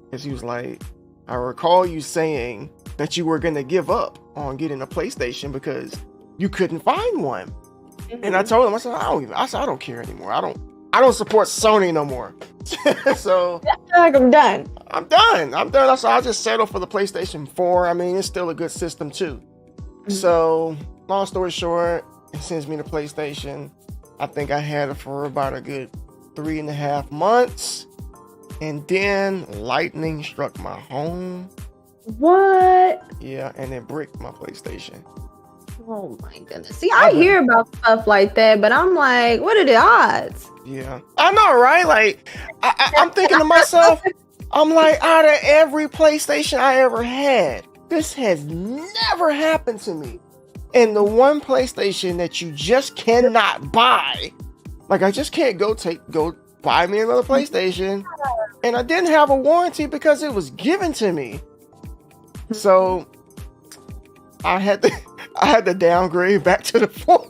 Because he was like, I recall you saying that you were going to give up on getting a PlayStation because you couldn't find one. Mm-hmm. And I told him, I said, I don't care anymore. I don't support Sony no more. So like I'm done. I said, I'll just settle for the PlayStation 4. I mean, it's still a good system too. Mm-hmm. So long story short, he sends me the PlayStation. I think I had it for about a good 3.5 months. And then lightning struck my home. What? Yeah, and it bricked my PlayStation. Oh my goodness. See, I hear about stuff like that, but I'm like, what are the odds? Yeah. I know, right? Like, I'm thinking to myself, I'm like, out of every PlayStation I ever had, this has never happened to me. And the one PlayStation that you just cannot buy, like I just can't go buy me another PlayStation, and I didn't have a warranty because it was given to me. So I had to downgrade back to the 4.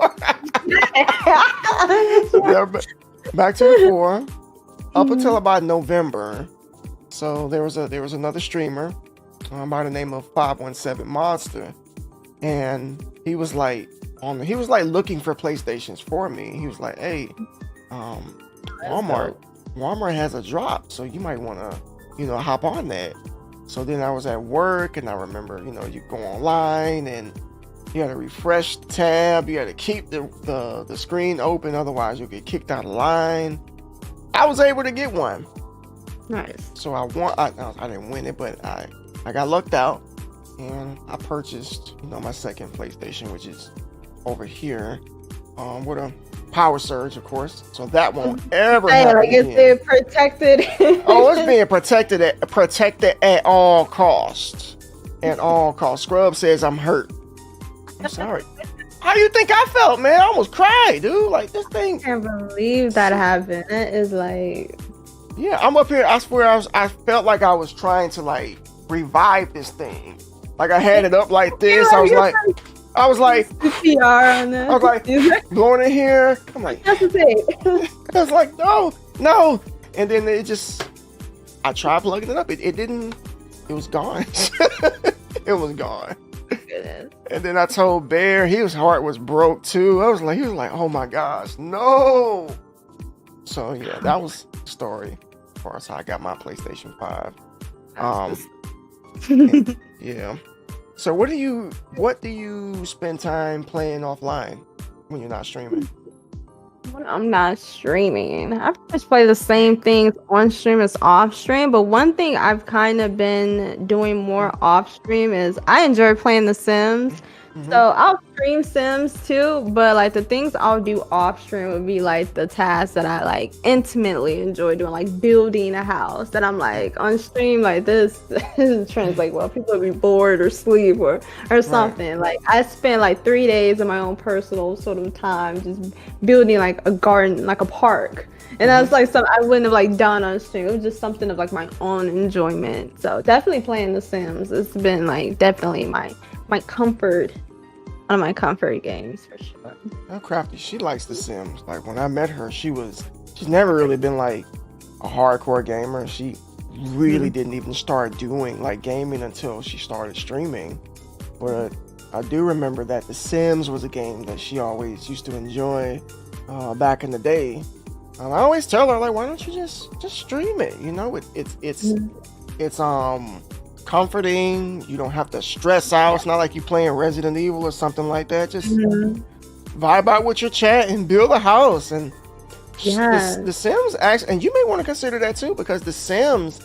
Back to the 4 up until about November. So there was another streamer by the name of 517 Monster. And he was like looking for PlayStations for me. He was like, hey, Walmart has a drop, so you might want to, hop on that. So then I was at work, and I remember, you go online and you had to refresh the tab. You had to keep the screen open, otherwise you'll get kicked out of line. I was able to get one. Nice. So I didn't win it, but I got lucked out. And I purchased, my second PlayStation, which is over here, with a power surge, of course. So that won't ever happen again. Is it protected? Oh, it's being protected at all costs. At all costs. Scrub says I'm hurt. I'm sorry. How do you think I felt, man? I almost cried, dude. Like, this thing. I can't believe that happened. It is like. Yeah, I'm up here. I swear, I felt like I was trying to like revive this thing. Like I had it up like this. I was like CPR on that. I was like blowing in here. I'm like, that's the thing. I was like, no. And then I tried plugging it up. It didn't. It was gone. It was gone. Goodness. And then I told Bear, his heart was broke too. He was like, oh my gosh, no. So yeah, that was the story as far as how I got my PlayStation 5. Yeah. So what do you spend time playing offline when you're not streaming? When I'm not streaming, I just play the same things on stream as off stream. But one thing I've kind of been doing more off stream is I enjoy playing The Sims. Mm-hmm. So I'll stream Sims too, but like the things I'll do off stream would be like the tasks that I like intimately enjoy doing, like building a house. That I'm like on stream, like this doesn't translate well. People would be bored or sleep or something. Right. Like I spend like 3 days of my own personal sort of time just building like a garden, like a park. And that's like something I wouldn't have like done on stream. It was just something of like my own enjoyment. So definitely playing The Sims. It's been like definitely my comfort. One of my comfort games for sure. Oh, Crafty, she likes The Sims. Like when I met her, she's never really been like a hardcore gamer. She really didn't even start doing like gaming until she started streaming. But I do remember that The Sims was a game that she always used to enjoy back in the day. And I always tell her like, why don't you just stream it? It's comforting. You don't have to stress out. It's not like you playing Resident Evil or something like that. Just vibe out with your chat and build a house. And Yeah, The Sims actually, and you may want to consider that too, because The Sims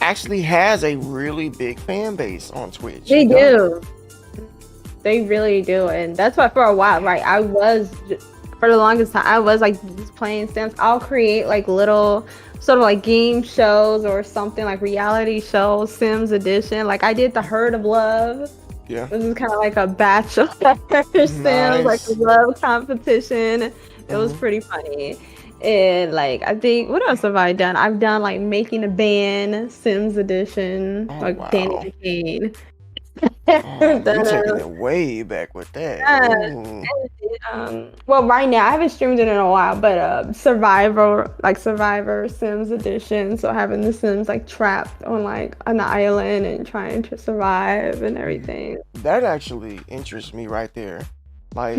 actually has a really big fan base on Twitch. they It does. do. They really do, and that's why for a while, right? For the longest time, I was like just playing Sims. I'll create like little sort of like game shows or something like reality shows, Sims edition. Like I did the Herd of Love. Yeah. This is kind of like a bachelor Sims, like a Nice. love competition. It was Hmm. pretty funny. And like I think what else have I done? I've done like making a band, Sims edition, Oh like Danny wow. McCain. Oh, you taking Then, it way back with that. yeah, Ooh. well, right now I haven't streamed it in a while, but Survivor Sims edition. So having the Sims like trapped on like an island and trying to survive and everything. That actually interests me right there. Like,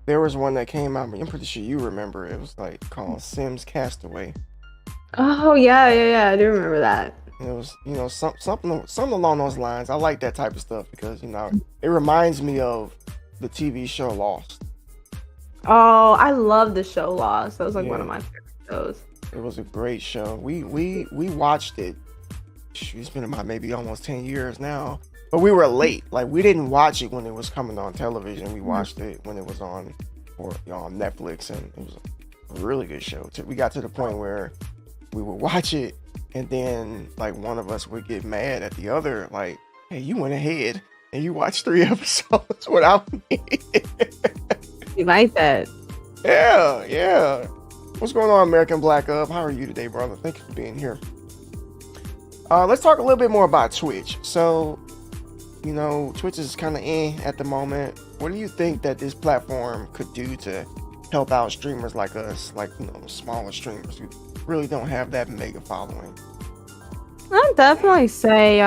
there was one that came out. I'm pretty sure you remember. It was like called Sims Castaway. Oh yeah, yeah, yeah. I do remember that. And it was, something along those lines. I like that type of stuff because it reminds me of the TV show Lost. Oh, I love the show Lost. That was like one of Yeah, my favorite shows. it was a great show. We watched it. It's been about maybe almost 10 years now. But we were late. Like we didn't watch it when it was coming on television. We watched it when it was on Netflix, and it was a really good show. We got to the point where we would watch it, and then like one of us would get mad at the other, like, "Hey, you went ahead and you watched 3 episodes without me." You like that? Yeah, yeah. What's going on, American Black Up? How are you today, brother? Thank you for being here. Let's talk a little bit more about Twitch. So, Twitch is kind of at the moment. What do you think that this platform could do to help out streamers like us, like, smaller streamers who really don't have that mega following? I'd definitely say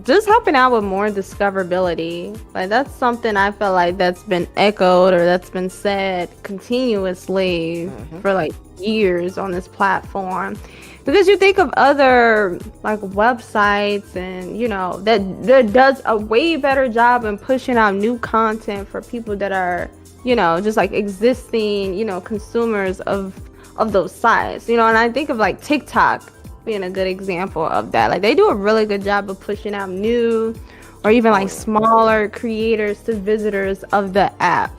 just helping out with more discoverability. Like that's something I feel like that's been echoed or that's been said continuously Hmm. for like years on this platform. Because you think of other like websites and that does a way better job in pushing out new content for people that are, just like existing, consumers of those sites. And I think of like TikTok being a good example of that. Like they do a really good job of pushing out new or even Oh like yeah. smaller creators to visitors of the app.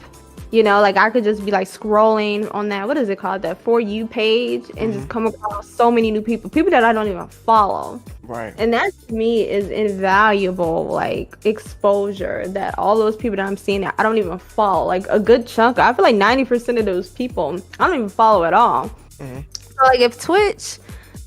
Like I could just be like scrolling on that, what is it called? That For You page and Hmm. just come across so many new people that I don't even follow. Right. And that to me is invaluable, like exposure that all those people that I'm seeing that I don't even follow. Like a good chunk, I feel like 90% of those people I don't even follow at all. Hmm. So like if Twitch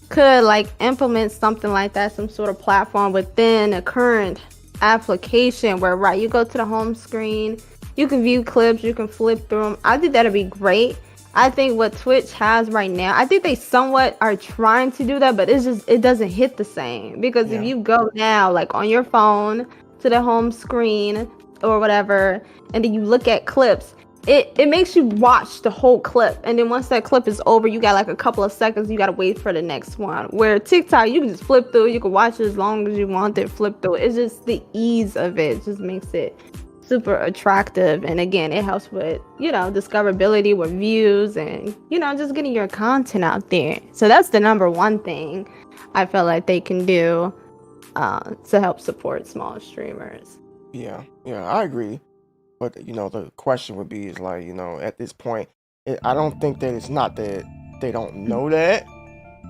could like implement something like that, some sort of platform within a current application where you go to the home screen, you can view clips, you can flip through them. I think that'd be great. I think what Twitch has right now, I think they somewhat are trying to do that, but it doesn't hit the same because if Yeah. you go now like on your phone to the home screen or whatever, and then you look at clips, it makes you watch the whole clip, and then once that clip is over, you got like a couple of seconds, you got to wait for the next one. Where TikTok, you can just flip through, you can watch it as long as you want it, flip through. It's just the ease of it just makes it super attractive, and again it helps with discoverability with views and just getting your content out there. So that's the number one thing I feel like they can do to help support small streamers. Yeah. Yeah. I agree. But the question would be is like, at this point, I don't think that it's not that they don't know that,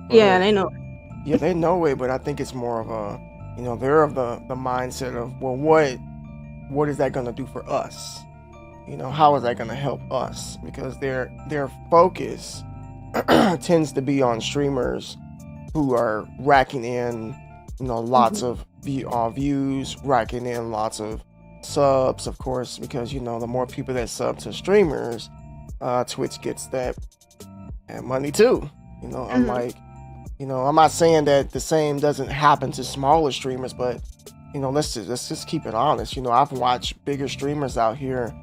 Yeah, but they know. yeah, they know it. But I think it's more of they're of the mindset of, well, what is that gonna do for us? How is that gonna help us? Because their focus tends to be on streamers who are racking in, lots Mhm. of views, racking in lots of subs, of course, because the more people that sub to streamers, Twitch gets that money too. Mhm. Unlike, I'm not saying that the same doesn't happen to smaller streamers, but let's just keep it honest. I've watched bigger streamers out here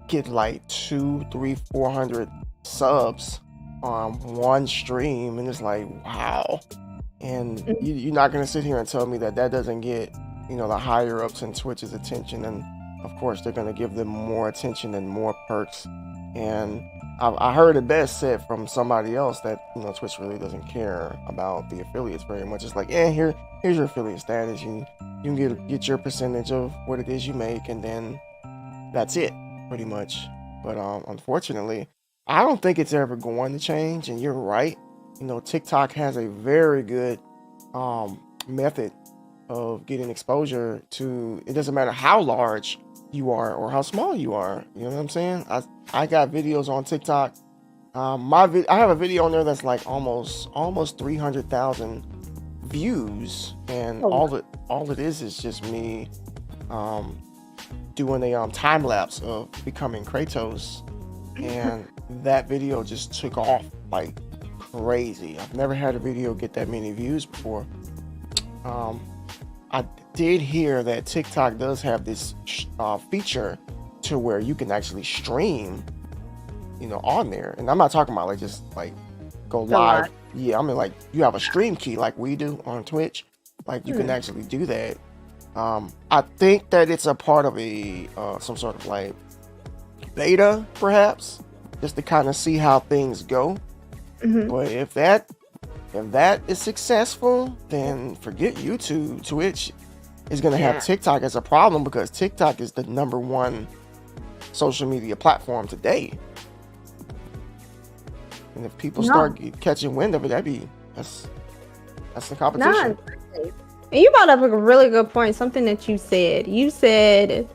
get like 2, 3, 400 subs on one stream, and it's like, wow. And Mhm. you're not gonna sit here and tell me that doesn't get the higher ups in Twitch's attention, and of course they're gonna give them more attention and more perks. And I heard it best said from somebody else that Twitch really doesn't care about the affiliates very much. It's like, yeah, here's your affiliate status. You can get your percentage of what it is you make, and then that's it, pretty much. But unfortunately, I don't think it's ever going to change. And you're right. TikTok has a very good method of getting exposure to. It doesn't matter how large you are or how small you are. You know what I'm saying? I got videos on TikTok. I have a video on there that's like almost 300,000 views, and all it is just me doing a time lapse of becoming Kratos, and that video just took off like crazy. I've never had a video get that many views before. I did hear that TikTok does have this feature to where you can actually stream, on there. And I'm not talking about like just like go live. Yeah, I mean like you have a stream key like we do on Twitch. Like you can actually do that. I think that it's a part of a some sort of like beta, perhaps, just to kind of see how things go. But if that is successful, then forget YouTube. Twitch is going to have TikTok as a problem, because TikTok is the #1 social media platform today. And if people start catching wind of it, that's the competition. And you brought up a really good point, something that you said. You said,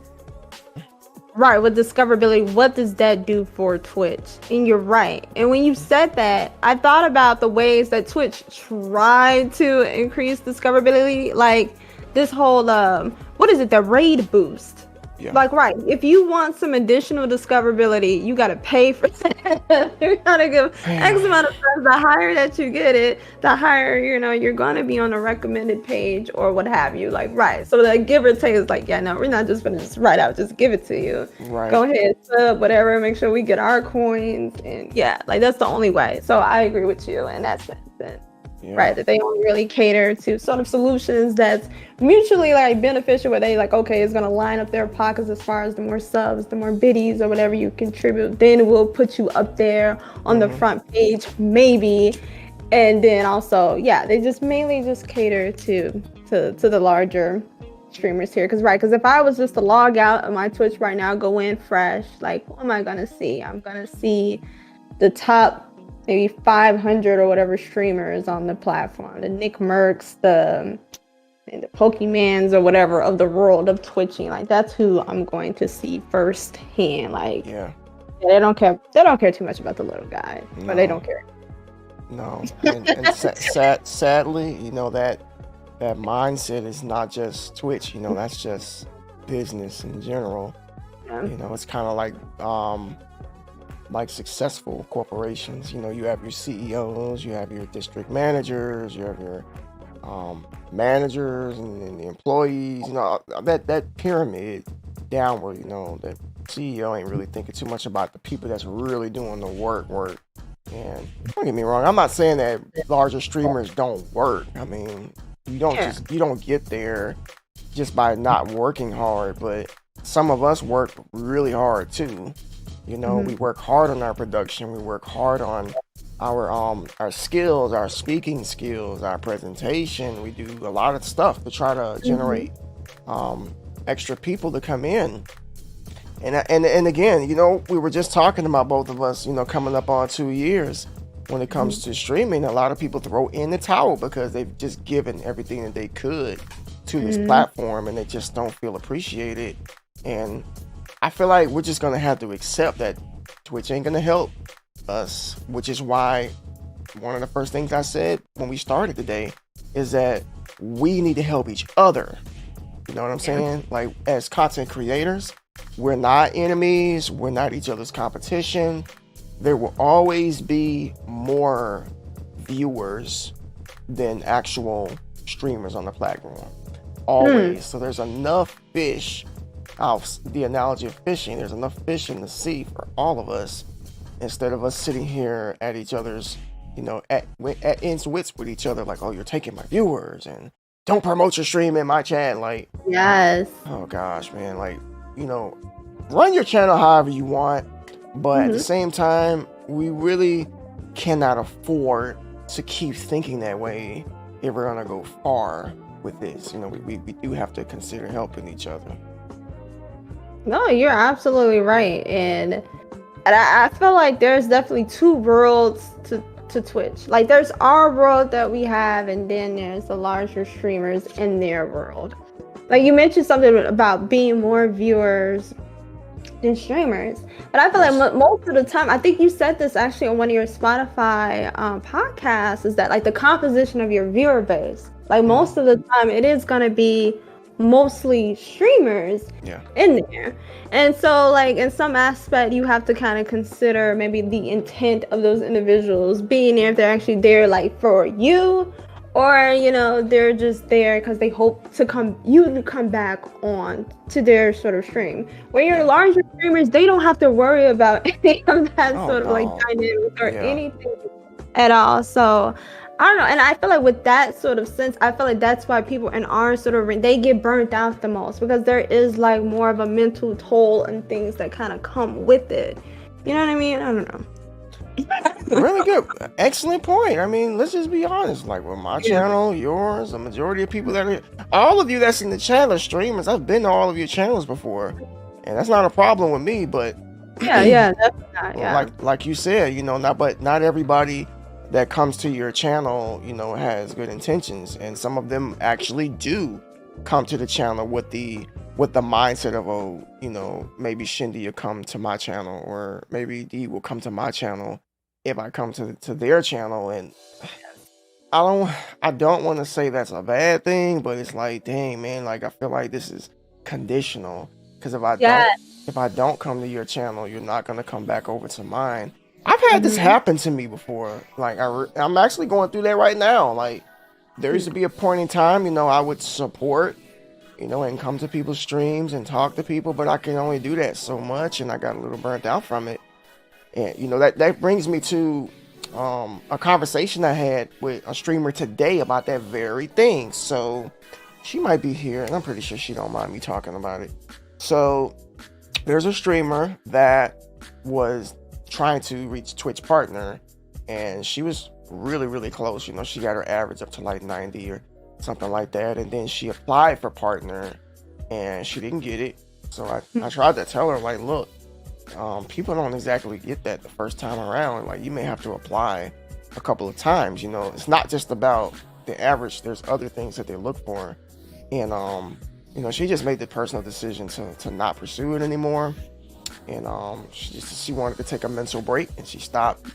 right, with discoverability, what does that do for Twitch? And you're right. And when you said that, I thought about the ways that Twitch tried to increase discoverability, like this whole, what is it, the raid boost. Yeah. Like, right, if you want some additional discoverability, you got to pay for that. You got to give X amount of times. The higher that you get it, the higher, you're going to be on a recommended page or what have you. Like, right. So the give or take is like, yeah, no, we're not just going to just write out, just give it to you. Right. Go ahead, sub, whatever, make sure we get our coins. And yeah, like that's the only way. So I agree with you in that sense. Yeah. Right, that they only really cater to sort of solutions that's mutually like beneficial, where they like, okay, it's gonna line up their pockets as far as the more subs, the more biddies or whatever you contribute, then we'll put you up there on the front page maybe. And then also, they just mainly just cater to the larger streamers here. Because if I was just to log out of my Twitch right now, go in fresh, like what am I gonna see? I'm gonna see the top maybe 500 or whatever streamers on the platform, the Nick Mercs, the Pokemans or whatever of the world of Twitching. Like that's who I'm going to see firsthand. Like they don't care too much about the little guy, but they don't care. No, and sadly, that mindset is not just Twitch. That's just business in general. It's kind of like successful corporations. You have your CEOs, you have your district managers, you have your managers and the employees. That pyramid downward. That CEO ain't really thinking too much about the people that's really doing the work. And don't get me wrong, I'm not saying that larger streamers don't work. I mean, you don't get there just by not working hard, but some of us work really hard too. We work hard on our production. We work hard on our skills, our speaking skills, our presentation. We do a lot of stuff to try to generate extra people to come in. And again, we were just talking about both of us, coming up on 2 years. When it comes to streaming, a lot of people throw in the towel because they've just given everything that they could to this platform, and they just don't feel appreciated. And I feel like we're just going to have to accept that Twitch ain't going to help us, which is why one of the first things I said when we started today is that we need to help each other. You know what I'm saying? Like, as content creators, we're not enemies. We're not each other's competition. There will always be more viewers than actual streamers on the platform. Always. So there's enough fish. The analogy of fishing, there's enough fish in the sea for all of us, instead of us sitting here at each other's, at ends wits with each other, like, oh, you're taking my viewers and don't promote your stream in my chat. Like, yes. Oh gosh, man. Like, run your channel however you want, but at the same time, we really cannot afford to keep thinking that way if we're gonna go far with this. You know, we do have to consider helping each other. No, you're absolutely right. And I feel like there's definitely two worlds to Twitch. Like there's our world that we have, and then there's the larger streamers in their world. Like you mentioned something about being more viewers than streamers, but I feel like most of the time, I think you said this actually on one of your Spotify podcasts, is that like the composition of your viewer base, like most of the time it is going to be mostly streamers in there. And so like in some aspect you have to kind of consider maybe the intent of those individuals being there, if they're actually there like for you, or you know, they're just there because they hope to come back on to their sort of stream. Where your larger streamers, they don't have to worry about any of that like dynamic or anything at all. So I don't know, and I feel like with that sort of sense, I feel like that's why people in our sort of they get burnt out the most, because there is like more of a mental toll and things that kind of come with it. You know what I mean? I don't know. Really good, excellent point. I mean, let's just be honest. Like with my channel, yours, the majority of people that are, all of you that's in the chat are streamers. I've been to all of your channels before, and that's not a problem with me. But definitely not, like you said, you know, not everybody that comes to your channel, you know, has good intentions, and some of them actually do come to the channel with the mindset of, oh, you know, maybe Shende will come to my channel, or maybe D will come to my channel if I come to their channel. And I don't want to say that's a bad thing, but it's like, dang man, like I feel like this is conditional, because if I don't come to your channel, you're not gonna come back over to mine. I've had this happen to me before. Like I'm actually going through that right now. Like there used to be a point in time, you know, I would support, you know, and come to people's streams and talk to people, but I can only do that so much, and I got a little burnt out from it. And you know, that brings me to a conversation I had with a streamer today about that very thing. So she might be here, and I'm pretty sure she don't mind me talking about it. So there's a streamer that was trying to reach Twitch partner, and she was really close. You know, she got her average up to like 90 or something like that, and then she applied for partner and she didn't get it. So I tried to tell her, like, look, people don't exactly get that the first time around. Like, you may have to apply a couple of times. You know, it's not just about the average, there's other things that they look for. And you know, she just made the personal decision to not pursue it anymore. And she wanted to take a mental break, and she stopped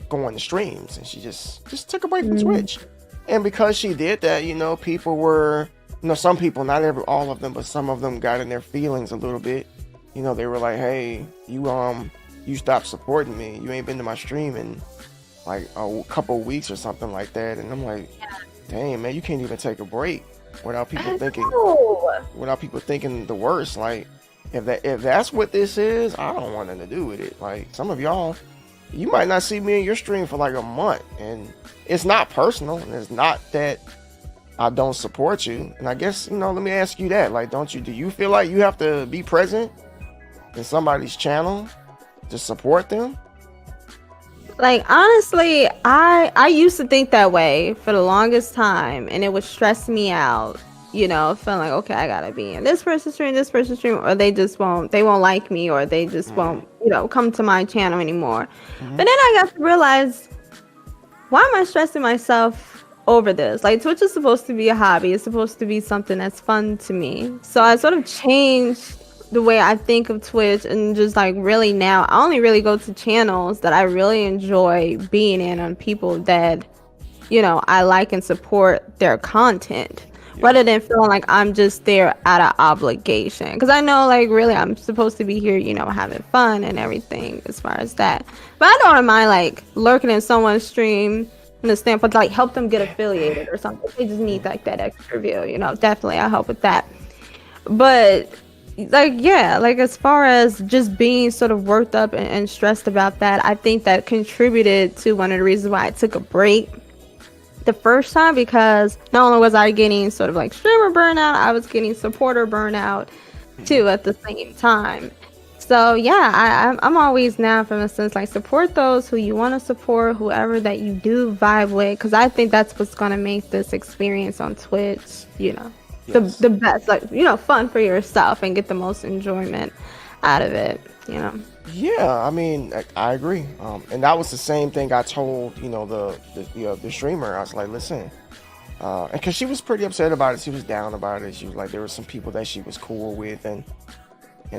going to streams, and she just took a break from Twitch. And because she did that, you know, people were, you know, some people, not all of them, but some of them got in their feelings a little bit. You know, they were like, hey, you stopped supporting me, you ain't been to my stream in like a couple weeks or something like that. And I'm like, dang man, you can't even take a break without people thinking the worst. Like, if that's what this is, I don't want nothing to do with it. Like, some of y'all, you might not see me in your stream for like a month, and it's not personal, and it's not that I don't support you. And I guess, you know, let me ask you that, like, do you feel like you have to be present in somebody's channel to support them? Like, honestly, I used to think that way for the longest time, and it would stress me out, you know, feeling like, okay, I gotta be in this person's stream, or they won't like me, or they just won't, you know, come to my channel anymore. But then I got to realize, why am I stressing myself over this? Like, Twitch is supposed to be a hobby. It's supposed to be something that's fun to me. So I sort of changed the way I think of Twitch, and just like really now I only really go to channels that I really enjoy being in, on people that, you know, I like and support their content, rather than feeling like I'm just there out of obligation. Because I know, like, really I'm supposed to be here, you know, having fun and everything as far as that. But I don't mind like lurking in someone's stream in the standpoint to like help them get affiliated or something. They just need like that extra view, you know. Definitely I help with that. But like, yeah, like as far as just being sort of worked up and stressed about that, I think that contributed to one of the reasons why I took a break the first time, because not only was I getting sort of like streamer burnout, I was getting supporter burnout too at the same time. So yeah, I'm always now from a sense like support those who you want to support, whoever that you do vibe with, because I think that's what's gonna make this experience on Twitch, Yes. the best, like fun for yourself and get the most enjoyment out of it, Yeah, I mean, I agree. And that was the same thing I told, the streamer. I was like, listen, and because she was pretty upset about it, she was down about it. She was like, there were some people that she was cool with, and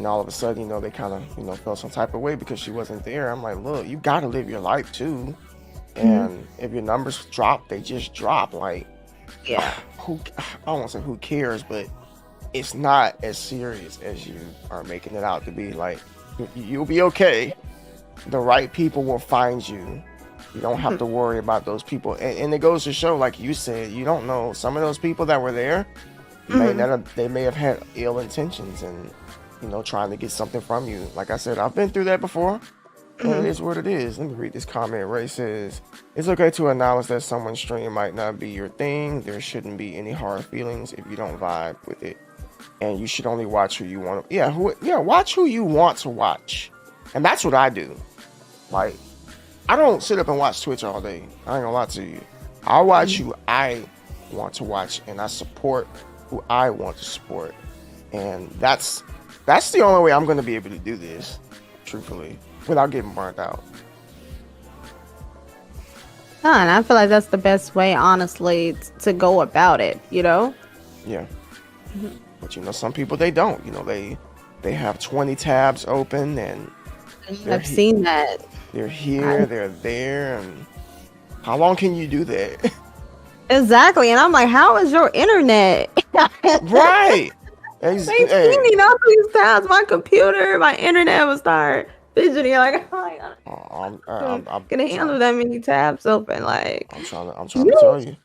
all of a sudden, they kind of, felt some type of way because she wasn't there. I'm like, look, you got to live your life too, and if your numbers drop, they just drop. Like, Yeah. I don't want to say who cares, but it's not as serious as you are making it out to be. Like, you'll be okay. The right people will find you. You don't have to worry about those people. And it goes to show, like you said, you don't know. Some of those people that were there, they may have had ill intentions and, trying to get something from you. Like I said, I've been through that before. And it is what it is. Let me read this comment. Ray says, it's okay to acknowledge that someone's stream might not be your thing. There shouldn't be any hard feelings if you don't vibe with it. And you should only watch who you want to. Watch who you want to watch. And that's what I do. Like, I don't sit up and watch Twitch all day. I ain't gonna lie to you. I watch who I want to watch, and I support who I want to support. And that's the only way I'm gonna be able to do this, truthfully, without getting burnt out. And I feel like that's the best way, honestly, to go about it, Yeah. But some people, they don't. They have 20 tabs open, and I've seen that. They're here, they're there, and how long can you do that? Exactly, and I'm like, how is your internet? Right. They see me all these tabs. My computer, my internet will start fidgeting. Like, I'm gonna handle that many tabs open. Like, I'm trying to tell you.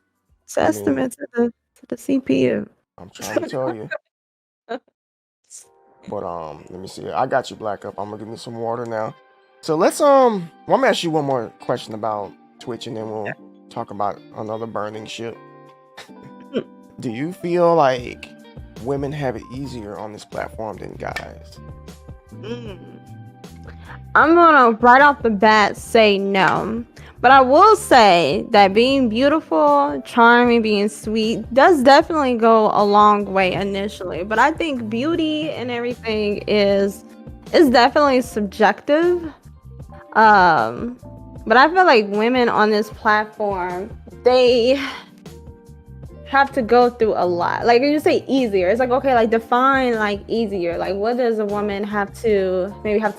Testament to the CPU. I'm trying to tell you. But let me see. I got you, Black Up. I'm gonna give me some water now. So let's I'm gonna ask you one more question about Twitch, and then we'll talk about another burning ship. Do you feel like women have it easier on this platform than guys? I'm gonna right off the bat say no. But I will say that being beautiful, charming, being sweet does definitely go a long way initially. But I think beauty and everything is definitely subjective. But I feel like women on this platform, they have to go through a lot. Like, you say easier, it's like, okay, like define like easier. Like, what does a woman have to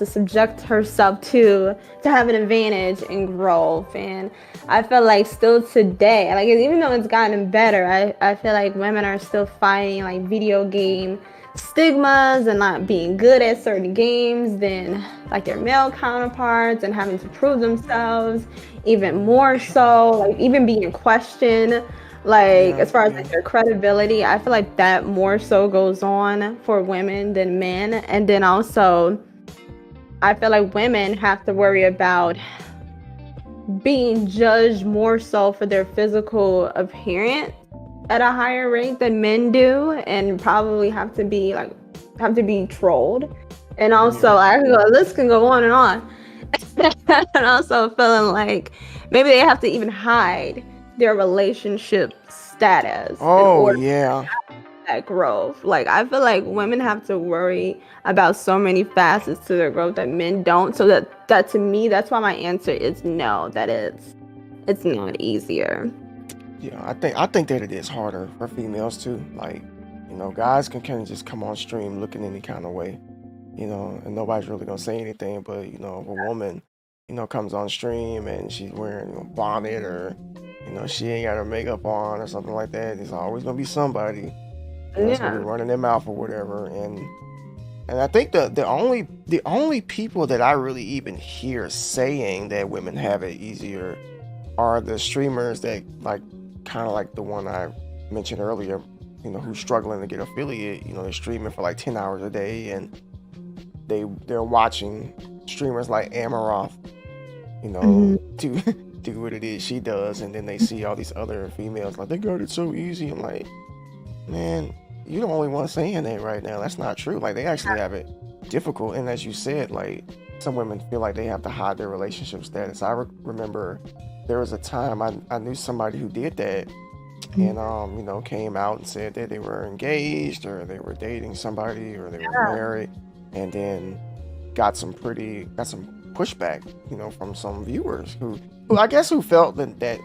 subject herself to have an advantage in growth? And I feel like still today, like, even though it's gotten better, I feel like women are still fighting like video game stigmas and not being good at certain games than like their male counterparts, and having to prove themselves even more so, like even being questioned. Like, as far as like their credibility, I feel like that more so goes on for women than men. And then also, I feel like women have to worry about being judged more so for their physical appearance at a higher rate than men do, and probably have to be trolled. And also, the list can go on and on. And also feeling like maybe they have to even hide their relationship status. Oh, yeah. That growth. Like, I feel like women have to worry about so many facets to their growth that men don't. So that to me, that's why my answer is no, that it's not easier. Yeah, I think that it is harder for females too. Like, guys can kind of just come on stream looking any kind of way, and nobody's really gonna say anything. But if a woman, comes on stream and she's wearing a bonnet, or she ain't got her makeup on or something like that, there's always gonna be somebody that's gonna be running their mouth or whatever. And I think the only people that I really even hear saying that women have it easier are the streamers that kind of like the one I mentioned earlier, who's struggling to get affiliate. They're streaming for like 10 hours a day, and they're watching streamers like Amaroth, do what it is she does, and then they see all these other females like they got it so easy. I'm like, man, you're the only one saying that right now. That's not true. Like, they actually have it difficult. And as you said, like some women feel like they have to hide their relationship status. I remember there was a time I knew somebody who did that, and came out and said that they were engaged or they were dating somebody or they were married, and then got some pushback, from some viewers who I guess who felt that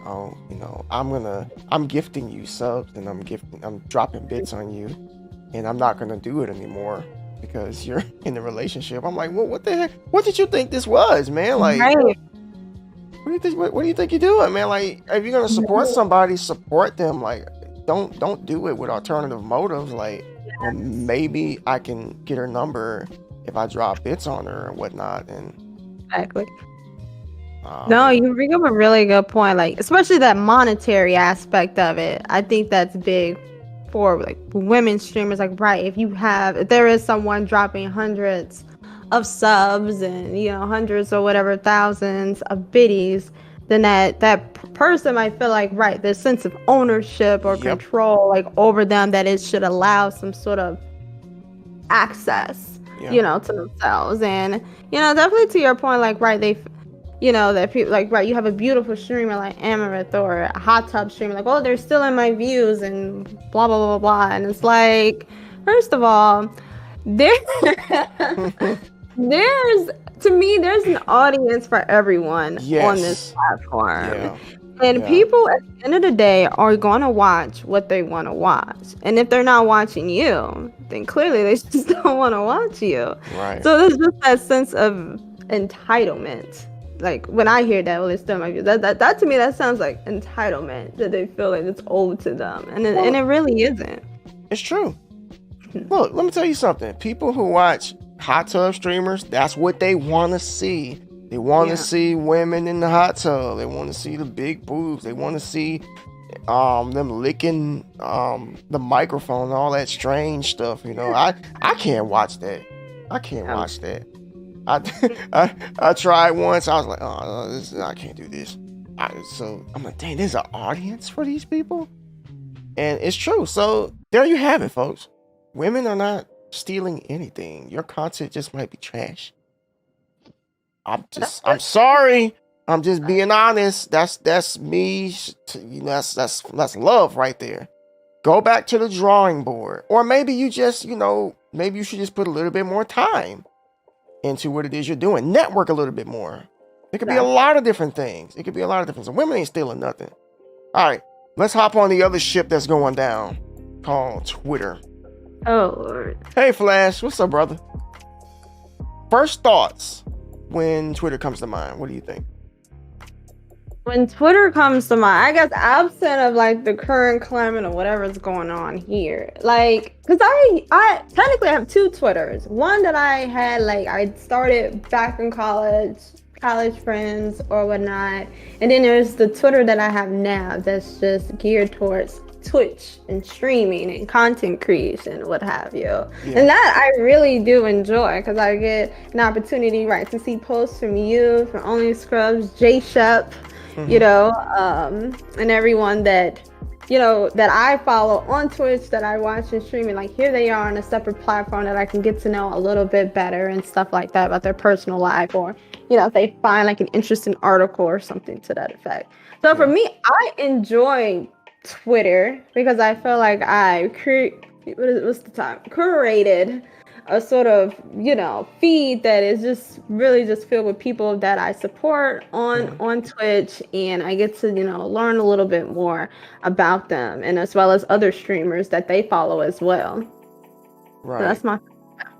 I'm gifting you subs and I'm dropping bits on you, and I'm not gonna do it anymore because you're in a relationship. I'm like, well, what the heck? What did you think this was, man? Like, Right. what do you think you're doing, man? Like, if you're gonna support somebody, support them. Like, don't do it with alternative motives. Like, well, maybe I can get her number if I drop bits on her and whatnot. And Exactly. No, you bring up a really good point, like especially that monetary aspect of it. I think that's big for like women streamers. Like, right, if there is someone dropping hundreds of subs and hundreds or whatever thousands of biddies, then that person might feel like, right, there's sense of ownership or control like over them, that it should allow some sort of access, to themselves. And definitely to your point, like, right, that people like, right, you have a beautiful streamer like Amarith or a hot tub streamer, like, oh, they're still in my views and blah blah blah blah, and it's like, first of all, there's there's an audience for everyone on this platform. And people at the end of the day are going to watch what they want to watch. And if they're not watching you, then clearly they just don't want to watch you. Right. So there's just that sense of entitlement. Like, when I hear that, well, it's still my view. That to me, that sounds like entitlement, that they feel like it's owed to them. And it really isn't. It's true. Look, let me tell you something. People who watch hot tub streamers, that's what they want to see. They want to see women in the hot tub. They want to see the big boobs. They want to see them licking the microphone and all that strange stuff. I can't watch that. I can't watch that. I tried once. I was like, I can't do this. So I'm like, dang, there's an audience for these people, and it's true. So there you have it, folks. Women are not stealing anything. Your content just might be trash. I'm sorry. I'm just being honest. That's me. That's love right there. Go back to the drawing board, or maybe you just, maybe you should just put a little bit more time into what it is you're doing. Network a little bit more. It could be a lot of different things. So women ain't stealing nothing. All right, let's hop on the other ship that's going down, called Twitter. Oh Lord. Hey Flash, what's up, brother? First thoughts when Twitter comes to mind. What do you think? When Twitter comes to mind, I guess absent of like the current climate or whatever's going on here, like, because I technically have two Twitters. One that I had, like, I started back in college friends or whatnot, and then there's the Twitter that I have now that's just geared towards Twitch and streaming and content creation, what have you. And that I really do enjoy, because I get an opportunity, right, to see posts from you, from Only Scrubs, J Shep, and everyone that that I follow on Twitch, that I watch and stream, and like, here they are on a separate platform that I can get to know a little bit better and stuff like that about their personal life, or if they find like an interesting article or something to that effect. So for me, I enjoy Twitter because I feel like I curated a sort of feed that is just really just filled with people that I support on Twitch, and I get to learn a little bit more about them, and as well as other streamers that they follow as well. Right. So that's my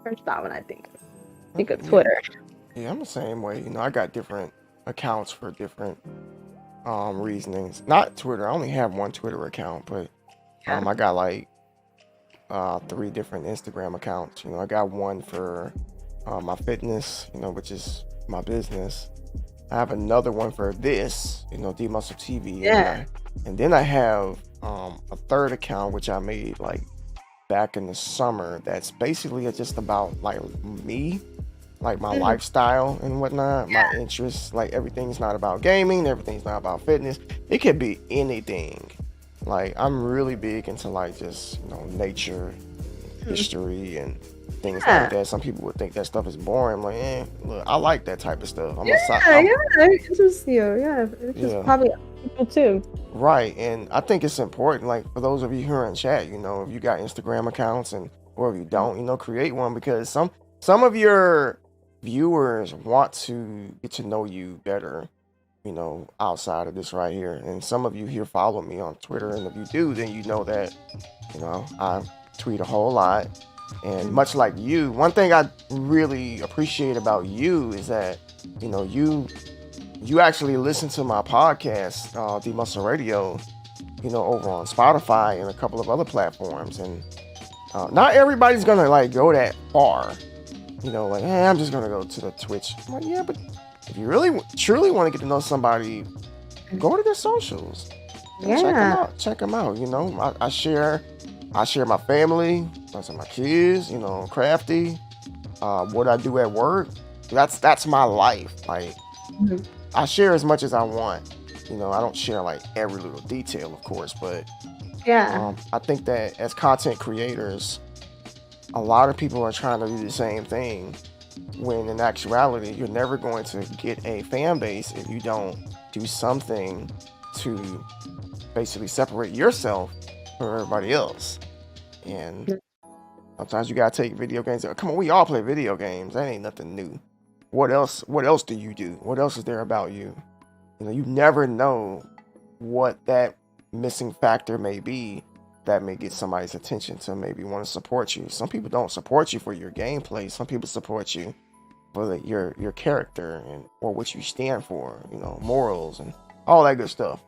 first thought when I think of Twitter. Yeah, I'm the same way. I got different accounts for different reasonings. Not Twitter. I only have one Twitter account, but I got like 3 different Instagram accounts. I got one for my fitness, which is my business. I have another one for this, D Muscle TV. And then I have a third account which I made like back in the summer. That's basically just about like me, like my lifestyle and whatnot, my interests. Like, everything's not about gaming, everything's not about fitness. It could be anything. Like, I'm really big into like just nature, history and things Yeah. like that. Some people would think that stuff is boring. I'm like, look, I like that type of stuff. Yeah, it interests you. Yeah, it just yeah, probably other people too. right. And I think it's important, like for those of you who are in chat, if you got Instagram accounts or if you don't, create one, because some of your viewers want to get to know you better, outside of this right here. And some of you here follow me on Twitter, and if you do, then you know that, I tweet a whole lot. And much like you, one thing I really appreciate about you is that, you actually listen to my podcast, The Muscle Radio, over on Spotify and a couple of other platforms. And not everybody's gonna like go that far, like, hey, I'm just gonna go to the Twitch. I'm like, yeah, but if you really truly want to get to know somebody, go to their socials. Yeah. Check them out. I share my family, my kids, crafty, what I do at work. That's my life. Like, I share as much as I want. I don't share like every little detail, of course, but Yeah. I think that as content creators, a lot of people are trying to do the same thing, when in actuality, you're never going to get a fan base if you don't do something to basically separate yourself from everybody else. And sometimes you gotta take video games. Come on, we all play video games. That ain't nothing new. What else do you do? What else is there about you? You never know what that missing factor may be that may get somebody's attention to maybe want to support you. Some people don't support you for your gameplay. Some people support you for your character or what you stand for, morals and all that good stuff.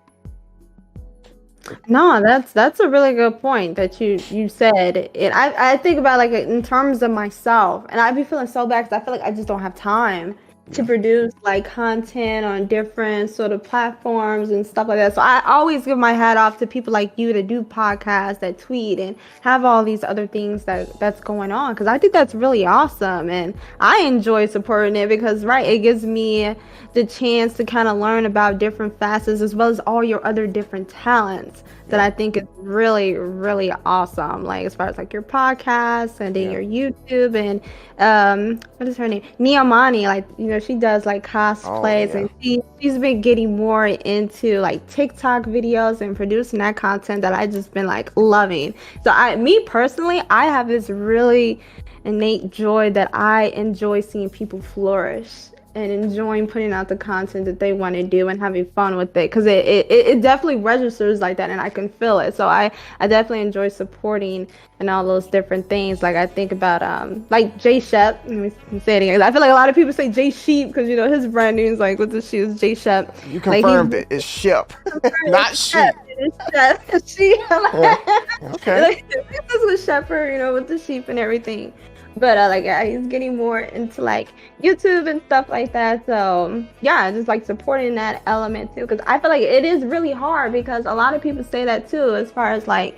No, that's a really good point that you said. And I think about like in terms of myself, and I'd be feeling so bad because I feel like I just don't have time to produce like content on different sort of platforms and stuff like that. So I always give my hat off to people like you that do podcasts, that tweet, and have all these other things that's going on, because I think that's really awesome, and I enjoy supporting it because it gives me the chance to kind of learn about different facets as well as all your other different talents that I think is really, really awesome. Like as far as like your podcast and then your YouTube and what is her name? Niamani, like she does like cosplays and she's been getting more into like TikTok videos and producing that content that I just been like loving. So me personally, I have this really innate joy that I enjoy seeing people flourish and enjoying putting out the content that they want to do and having fun with it, because it definitely registers like that and I can feel it. So I definitely enjoy supporting and all those different things. Like I think about like Jay Shep. Let me say it again. I feel like a lot of people say Jay Sheep because his brand name is like with the shoes Jay Shep. You confirmed it. It's Shep, not Sheep. It's Shep. Sheep. Okay. Like, this was Shepherd, with the sheep and everything. But he's getting more into like YouTube and stuff like that. So yeah, just like supporting that element too, because I feel like it is really hard, because a lot of people say that too, as far as like,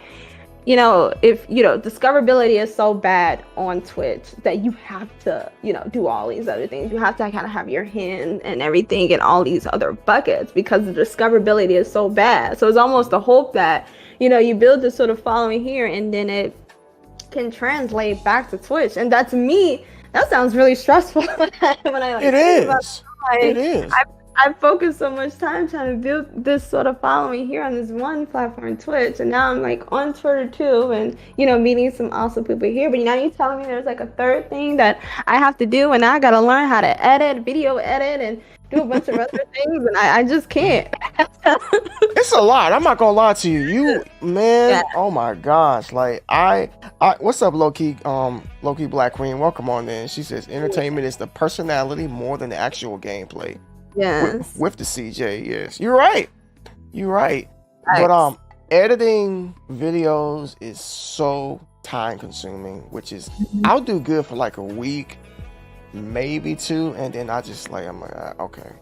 if discoverability is so bad on Twitch that you have to do all these other things. You have to kind of have your hand and everything in all these other buckets because the discoverability is so bad. So it's almost a hope that you build this sort of following here and then it can translate back to Twitch. And that's me. That sounds really stressful when I like, it is. It is. I focused so much time trying to build this sort of following here on this one platform, Twitch, and now I'm like on Twitter too, and meeting some awesome people here. But now you're telling me there's like a third thing that I have to do, and now I gotta learn how to video edit and do a bunch of other things, and I just can't. It's a lot. I'm not gonna lie to you, man. Oh my gosh! Like I what's up, Loki Black Queen? Welcome on in. She says entertainment is the personality more than the actual gameplay. Yes. With the CJ, yes. You're right. But editing videos is so time consuming, which is I'll do good for like a week, maybe two, and then I'm like, okay,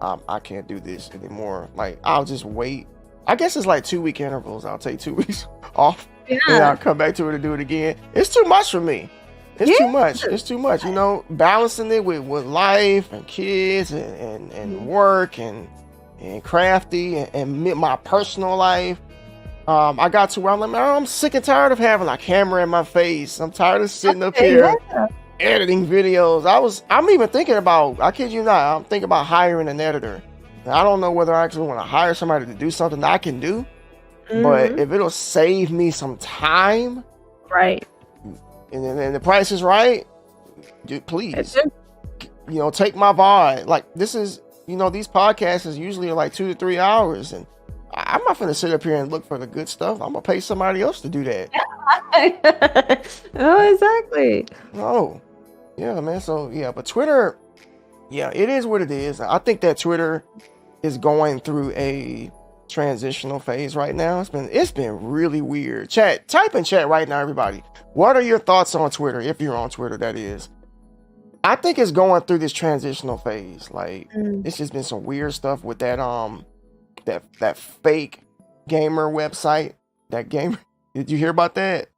I can't do this anymore. Like I'll just wait. I guess it's like 2 week intervals. I'll take 2 weeks off and I'll come back to it and do it again. It's too much for me. It's too much, balancing it with life and kids and work and crafty and my personal life. I got to where I'm like, man, I'm sick and tired of having a camera in my face. I'm tired of sitting up Okay, here yeah. editing videos. I'm even thinking about, I kid you not, I'm thinking about hiring an editor. Now, I don't know whether I actually want to hire somebody to do something I can do, but Mm-hmm. if it'll save me some time Right. and the price is right, dude, please, take my VOD. Like this is, these podcasts is usually like 2 to 3 hours, and I'm not gonna sit up here and look for the good stuff. I'm gonna pay somebody else to do that. Oh, exactly. Oh, yeah, man. So yeah, but Twitter, yeah, it is what it is. I think that Twitter is going through a transitional phase right now. It's been really weird. Type in chat right now, everybody. What are your thoughts on Twitter? If you're on Twitter, that is. I think it's going through this transitional phase. Like it's just been some weird stuff with that fake gamer website. That gamer. Did you hear about that?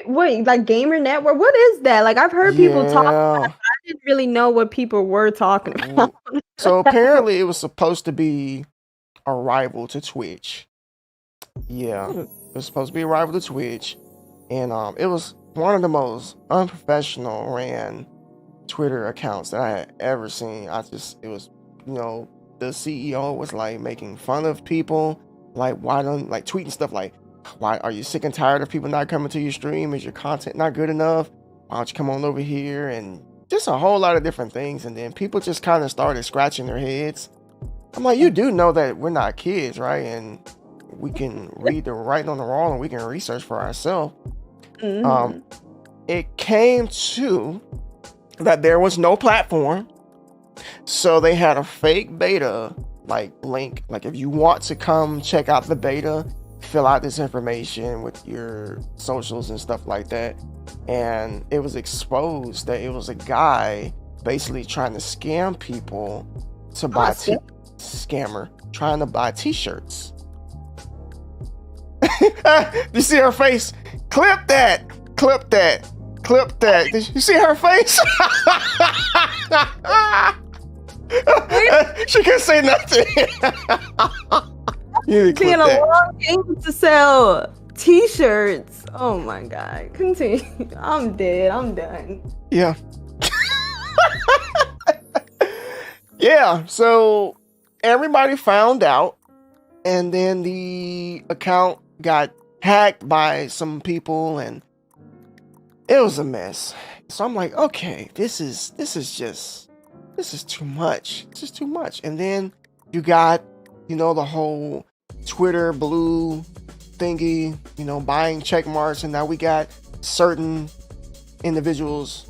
Wait, like Gamer Network? What is that? Like I've heard people talk about it, but I didn't really know what people were talking about. So apparently it was supposed to be a rival to Twitch. Yeah. It was supposed to be a rival to Twitch. And it was one of the most unprofessional ran Twitter accounts that I had ever seen. It was, the CEO was like making fun of people, like why don't like tweeting stuff like, why are you sick and tired of people not coming to your stream? Is your content not good enough? Why don't you come on over here? And just a whole lot of different things. And then people just kind of started scratching their heads. I'm like, you do know that we're not kids, right? And we can read the writing on the wall and we can research for ourselves. It came to that there was no platform, so they had a fake beta like link. Like if you want to come check out the beta, fill out this information with your socials and stuff like that. And it was exposed that it was a guy basically trying to scam people to buy scammer trying to buy t-shirts. You see her face? Clip that. Did you see her face? She couldn't say nothing. You Being a long game to sell t-shirts. Oh my god. Continue. I'm dead. I'm done. Yeah. Yeah, so everybody found out, and then the account got hacked by some people, and it was a mess. So I'm like, okay, this is too much. This is too much. And then you got, the whole Twitter blue thingy, buying check marks, and now we got certain individuals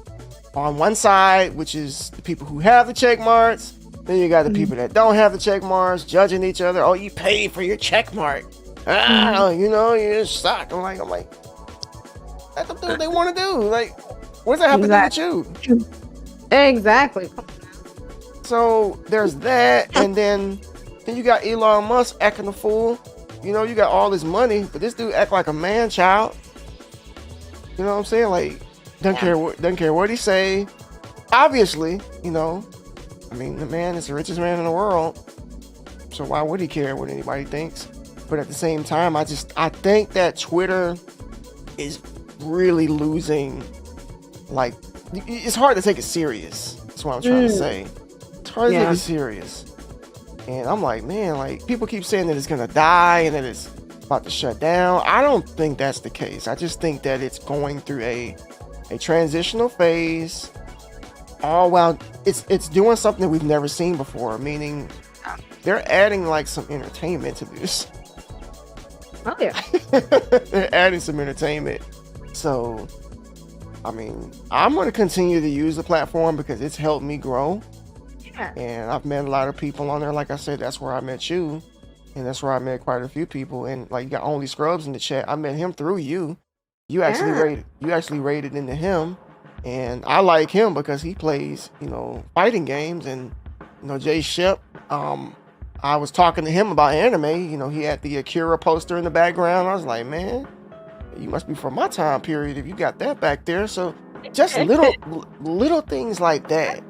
on one side, which is the people who have the check marks. Then you got the people that don't have the check marks, judging each other. Oh, you paid for your check mark. You suck. I'm like, let them do what they want to do. Like, what does that have to do with you? Exactly. So there's that, and then you got Elon Musk acting a fool. You got all this money, but this dude act like a man child. You know what I'm saying? Like, doesn't care what he say. Obviously, the man is the richest man in the world, so why would he care what anybody thinks? But at the same time, I think that Twitter is really losing. Like, it's hard to take it serious. That's what I'm trying to say. It's hard to take it serious. And I'm like, man, like, people keep saying that it's gonna die and that it's about to shut down. I don't think that's the case. I just think that it's going through a transitional phase. All while it's doing something that we've never seen before, meaning they're adding like some entertainment to this. Oh yeah. They're adding some entertainment. So I'm going to continue to use the platform because it's helped me grow. Yeah. And I've met a lot of people on there. Like I said, that's where I met you. And that's where I met quite a few people. And like, you got Only Scrubs in the chat. I met him through you. You actually rated into him. And I like him because he plays, fighting games. And, Jay Shep, I was talking to him about anime. He had the Akira poster in the background. I was like, man, you must be from my time period if you got that back there. So just little things like that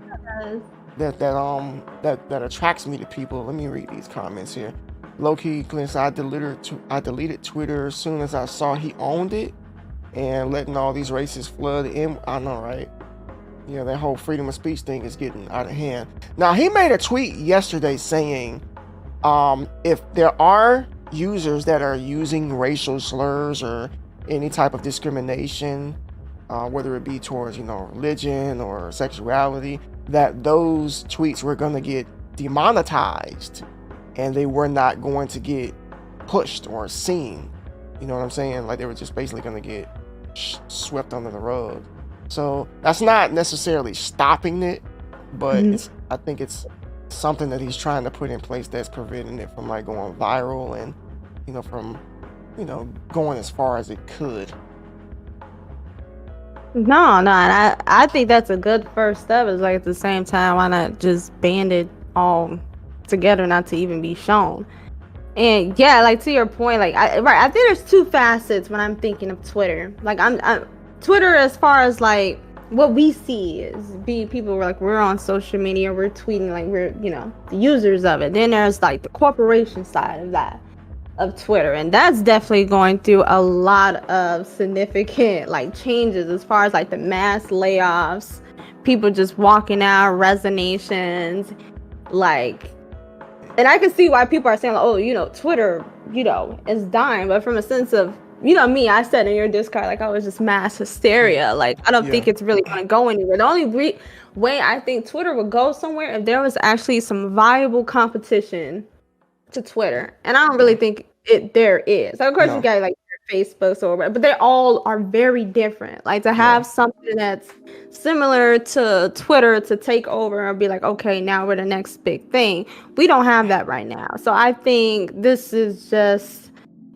attracts me to people. Let me read these comments here. low key, Glenn said, I deleted Twitter as soon as I saw he owned it and letting all these racists flood in. I know, right? Yeah, that whole freedom of speech thing is getting out of hand. Now, he made a tweet yesterday saying, if there are users that are using racial slurs or any type of discrimination, whether it be towards, religion or sexuality, that those tweets were going to get demonetized and they were not going to get pushed or seen. You know what I'm saying? Like they were just basically going to get swept under the rug. So that's not necessarily stopping it, but I think it's something that he's trying to put in place that's preventing it from like going viral and, from, going as far as it could. No, and I think that's a good first step. It's like at the same time, why not just ban it all together, not to even be shown? And yeah, like to your point, like I think there's two facets when I'm thinking of Twitter. Like I'm Twitter, as far as like what we see is people were like, we're on social media, we're tweeting, like we're the users of it. Then there's like the corporation side of that, of Twitter, and that's definitely going through a lot of significant like changes as far as like the mass layoffs, people just walking out, resignations, like. And I can see why people are saying, like, oh, Twitter, is dying. But from a sense of, me, I said in your Discord, like, I was just mass hysteria. Like, I don't think it's really going to go anywhere. The only way I think Twitter would go somewhere if there was actually some viable competition to Twitter. And I don't really think there is. So of course, you got like Facebook, but they all are very different. Like to have something that's similar to Twitter to take over and be like, okay, now we're the next big thing. We don't have that right now. So I think this is just,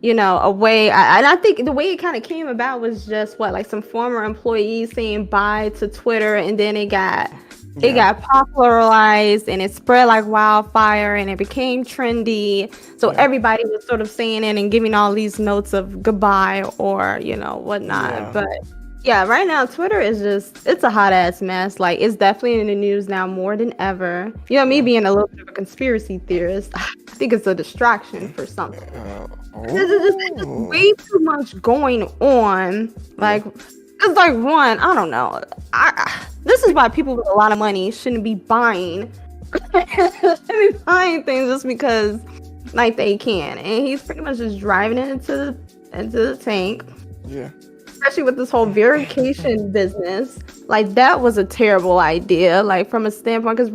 a way. And I think the way it kind of came about was just like some former employees saying bye to Twitter, and then it got popularized and it spread like wildfire and it became trendy. So everybody was sort of saying it and giving all these notes of goodbye or, whatnot. Yeah. But yeah, right now Twitter is it's a hot ass mess. Like it's definitely in the news now more than ever. Me being a little bit of a conspiracy theorist, I think it's a distraction for something. There's just way too much going on. Like, it's like, one, I don't know. This is why people with a lot of money shouldn't be buying things just because, like, they can. And he's pretty much just driving it into the tank. Yeah. Especially with this whole verification business. Like, that was a terrible idea. Like, from a standpoint, because,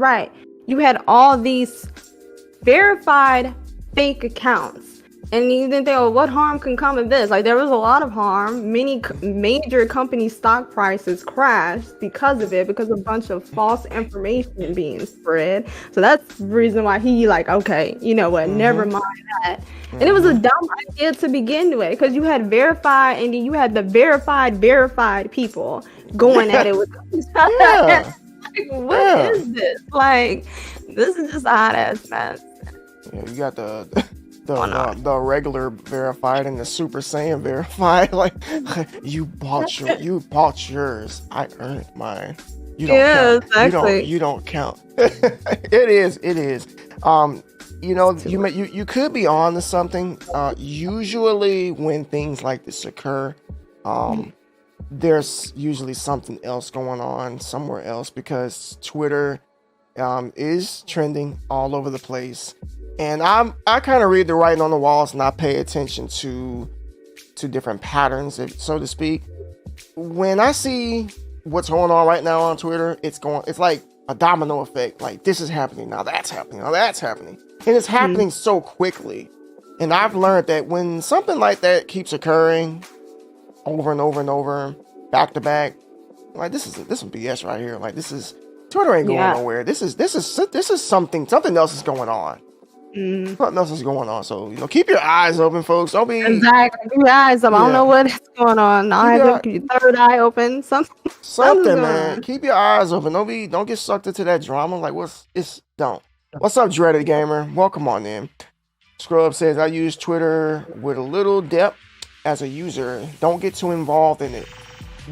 you had all these verified fake accounts. And you didn't think, what harm can come of this? Like, there was a lot of harm. Many major company stock prices crashed because of it, because a bunch of false information being spread. So that's the reason why he, like, okay, you know what, never mind that. And it was a dumb idea to begin with, because you had verified, and then you had the verified people going at it with each other. Like, what is this? Like, this is just a hot-ass mess. Yeah, you got the regular verified and the Super Saiyan verified. Like, you bought yours. I earned mine. You don't count. Exactly. You don't count. It is. You could be on to something. Usually when things like this occur, there's usually something else going on somewhere else, because Twitter is trending all over the place. And I kind of read the writing on the walls, and I pay attention to different patterns, so to speak. When I see what's going on right now on Twitter, it's like a domino effect. Like, this is happening, now that's happening, now that's happening. And it's happening so quickly. And I've learned that when something like that keeps occurring over and over and over, back to back, like this is some BS right here. Like, Twitter ain't going nowhere. This is something else is going on. Something else is going on. So, keep your eyes open, folks. Don't be exactly. Keep your eyes open. I don't know what's going on. Keep your third eye open. Something, man. Keep your eyes open. Don't get sucked into that drama. Like, don't. What's up, Dreaded Gamer? Welcome on in. Scrub says, I use Twitter with a little depth as a user. Don't get too involved in it.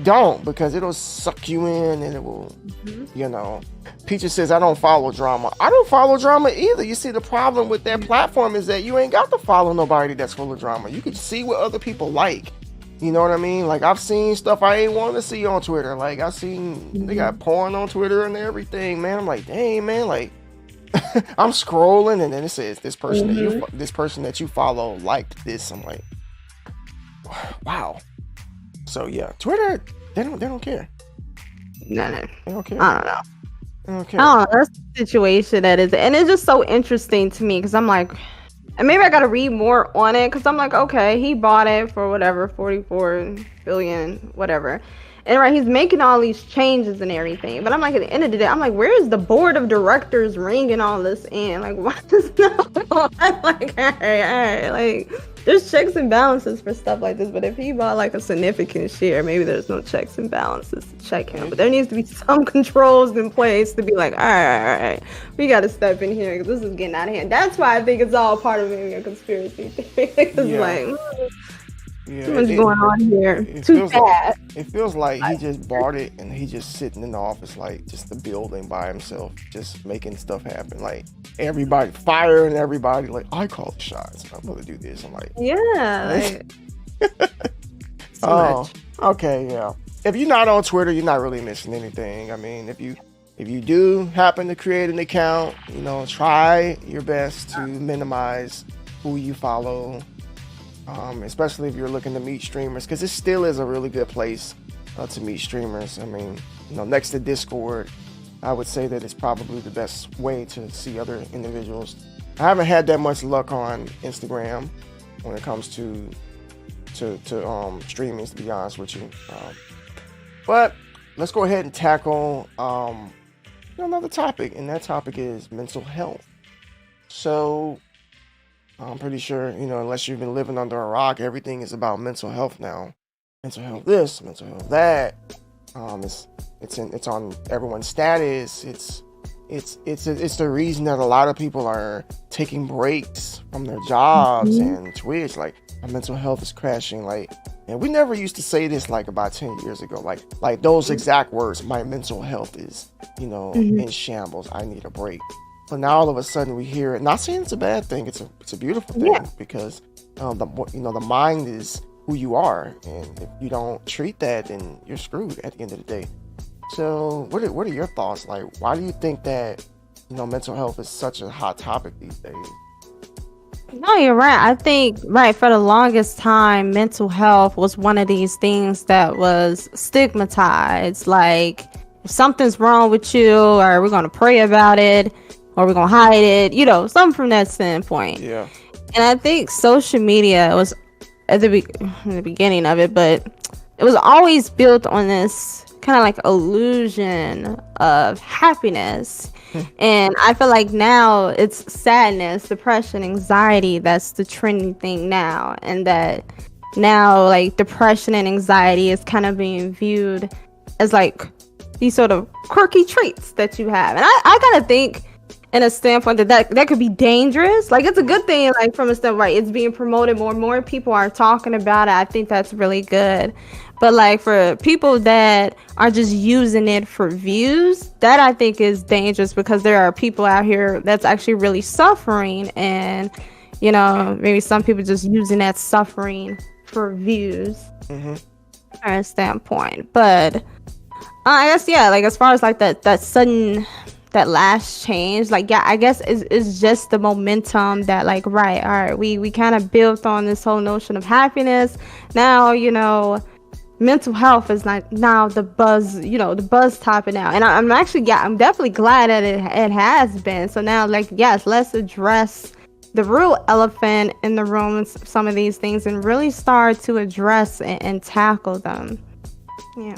don't, because it'll suck you in and it will, you know. Peaches says, I don't follow drama. I don't follow drama either. You see, the problem with that platform is that you ain't got to follow nobody that's full of drama. You can see what other people like. You know what I mean? Like, I've seen stuff I ain't want to see on Twitter. Like, I've seen they got porn on Twitter and everything, man. I'm like, dang, man, like, I'm scrolling and then it says this person that you follow liked this. I'm like, wow. So yeah, Twitter, they don't care. No. They don't care. I don't know. They don't care. Oh, that's the situation that is, and it's just so interesting to me because I'm like, and maybe I gotta read more on it because I'm like, okay, he bought it for whatever, 44 billion, whatever. And right, he's making all these changes and everything. But I'm like, at the end of the day, I'm like, where is the board of directors ringing all this in? Like, why does not go? I'm like, all right. Like, there's checks and balances for stuff like this. But if he bought like a significant share, maybe there's no checks and balances to check him. But there needs to be some controls in place to be like, all right. We got to step in here because this is getting out of hand. That's why I think it's all part of maybe a conspiracy theory. Too much going on here. Too fast. It feels like he just bought it and he just sitting in the office, like just the building by himself, just making stuff happen. Like everybody firing everybody. Like, I call the shots. I'm gonna do this. I'm like, yeah. Oh, okay, yeah. If you're not on Twitter, you're not really missing anything. I mean, if you do happen to create an account, you know, try your best to minimize who you follow. Especially if you're looking to meet streamers, because it still is a really good place to meet streamers. I mean, you know, next to Discord, I would say that it's probably the best way to see other individuals. I haven't had that much luck on Instagram when it comes to streaming, to be honest with you. But let's go ahead and tackle another topic, and that topic is mental health. So I'm pretty sure, you know, unless you've been living under a rock, everything is about mental health now. Mental health this, mental health that. It's on everyone's status. It's the reason that a lot of people are taking breaks from their jobs and Twitch. Like, my mental health is crashing. Like, and we never used to say this like about 10 years ago. Like those exact words. My mental health is, you know, in shambles. I need a break. But now all of a sudden we hear it. Not saying it's a bad thing. It's a beautiful thing because the mind is who you are, and if you don't treat that, then you're screwed at the end of the day. So what are your thoughts? Like, why do you think that, you know, mental health is such a hot topic these days? No, you're right. I think, for the longest time, mental health was one of these things that was stigmatized. Like, if something's wrong with you, or we're going to pray about it, or we're going to hide it, you know, something from that standpoint. Yeah. And I think social media was at the beginning of it, but it was always built on this kind of like illusion of happiness. And I feel like now it's sadness, depression, anxiety that's the trending thing now. And that now, like, depression and anxiety is kind of being viewed as like these sort of quirky traits that you have. And I kind of think, in a standpoint, that could be dangerous. Like, it's a good thing, like, from a standpoint, it's being promoted more people are talking about it. I think that's really good. But like, for people that are just using it for views, that I think is dangerous, because there are people out here that's actually really suffering, and, you know, maybe some people just using that suffering for views from a standpoint. But I guess, yeah, like, as far as like that sudden, that last change, like, yeah, I guess it's just the momentum that, like, all right, we kind of built on this whole notion of happiness. Now, you know, mental health is like now the buzz, you know, the buzz topic now. And I'm definitely glad that it has been. So now, like, yes, let's address the real elephant in the room, some of these things, and really start to address and tackle them. Yeah.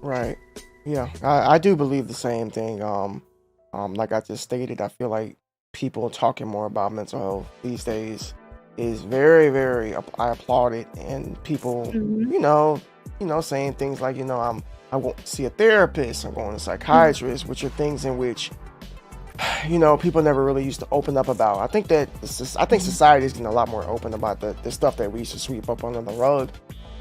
Right. Yeah. I do believe the same thing. Like I just stated, I feel like people talking more about mental health these days is very, very, I applaud it. And people, you know, saying things like, you know, I won't see a therapist, I'm going to a psychiatrist, which are things in which, you know, people never really used to open up about. I think society is getting a lot more open about the stuff that we used to sweep up under the rug.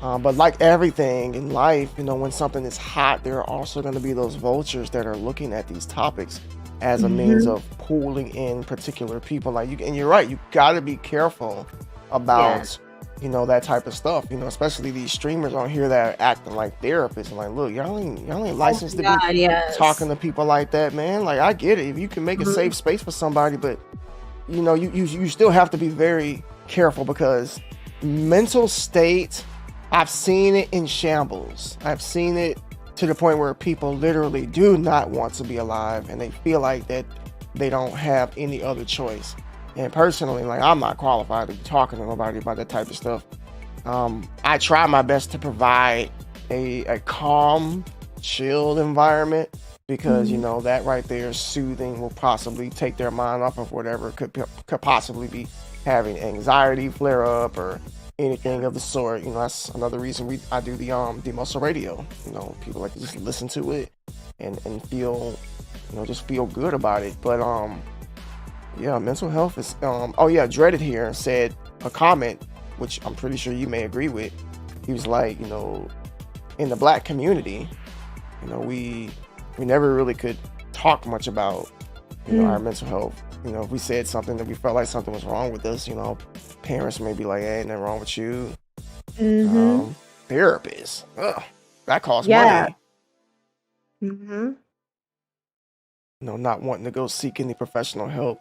But like everything in life, when something is hot, there are also going to be those vultures that are looking at these topics as a means Mm-hmm. of pulling in particular people. Like and you're right, you got to be careful Yeah. about that type of stuff. Especially these streamers on here that are acting like therapists and like, look, y'all ain't Oh licensed to my be God, talking yes. to people like that, man. Like I get it if you can make a Mhm. safe space for somebody, but you still have to be very careful because mental state, I've seen it in shambles. I've seen it to the point where people literally do not want to be alive and they feel like that they don't have any other choice. And personally, like I'm not qualified to be talking to nobody about that type of stuff. I try my best to provide a calm, chilled environment because Mhm. that right there soothing will possibly take their mind off of whatever could possibly be having anxiety flare up or anything of the sort. That's another reason I do the muscle radio. People like to just listen to it and feel just feel good about it. But yeah, mental health is oh yeah, Dreaded here said a comment which I'm pretty sure you may agree with. He was like, in the black community, we never really could talk much about our Mm. mental health. If we said something that we felt like something was wrong with us, parents may be like, hey, ain't nothing wrong with you. Mhm. um Therapists, ugh, that costs Yeah. money. Mhm. Not wanting to go seek any professional help.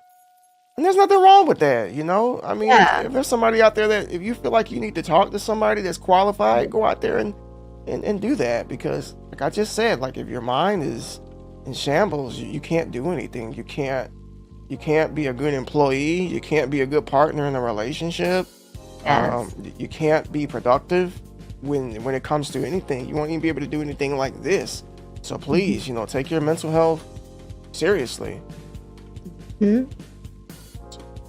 And there's nothing wrong with that, I mean, Yeah. if there's somebody out there that if you feel like you need to talk to somebody that's qualified, go out there and do that. Because like I just said, like if your mind is in shambles, you can't do anything. You can't be a good employee. You can't be a good partner in a relationship. Yes. You can't be productive when it comes to anything. You won't even be able to do anything like this. So Mhm. please, take your mental health seriously. Mhm.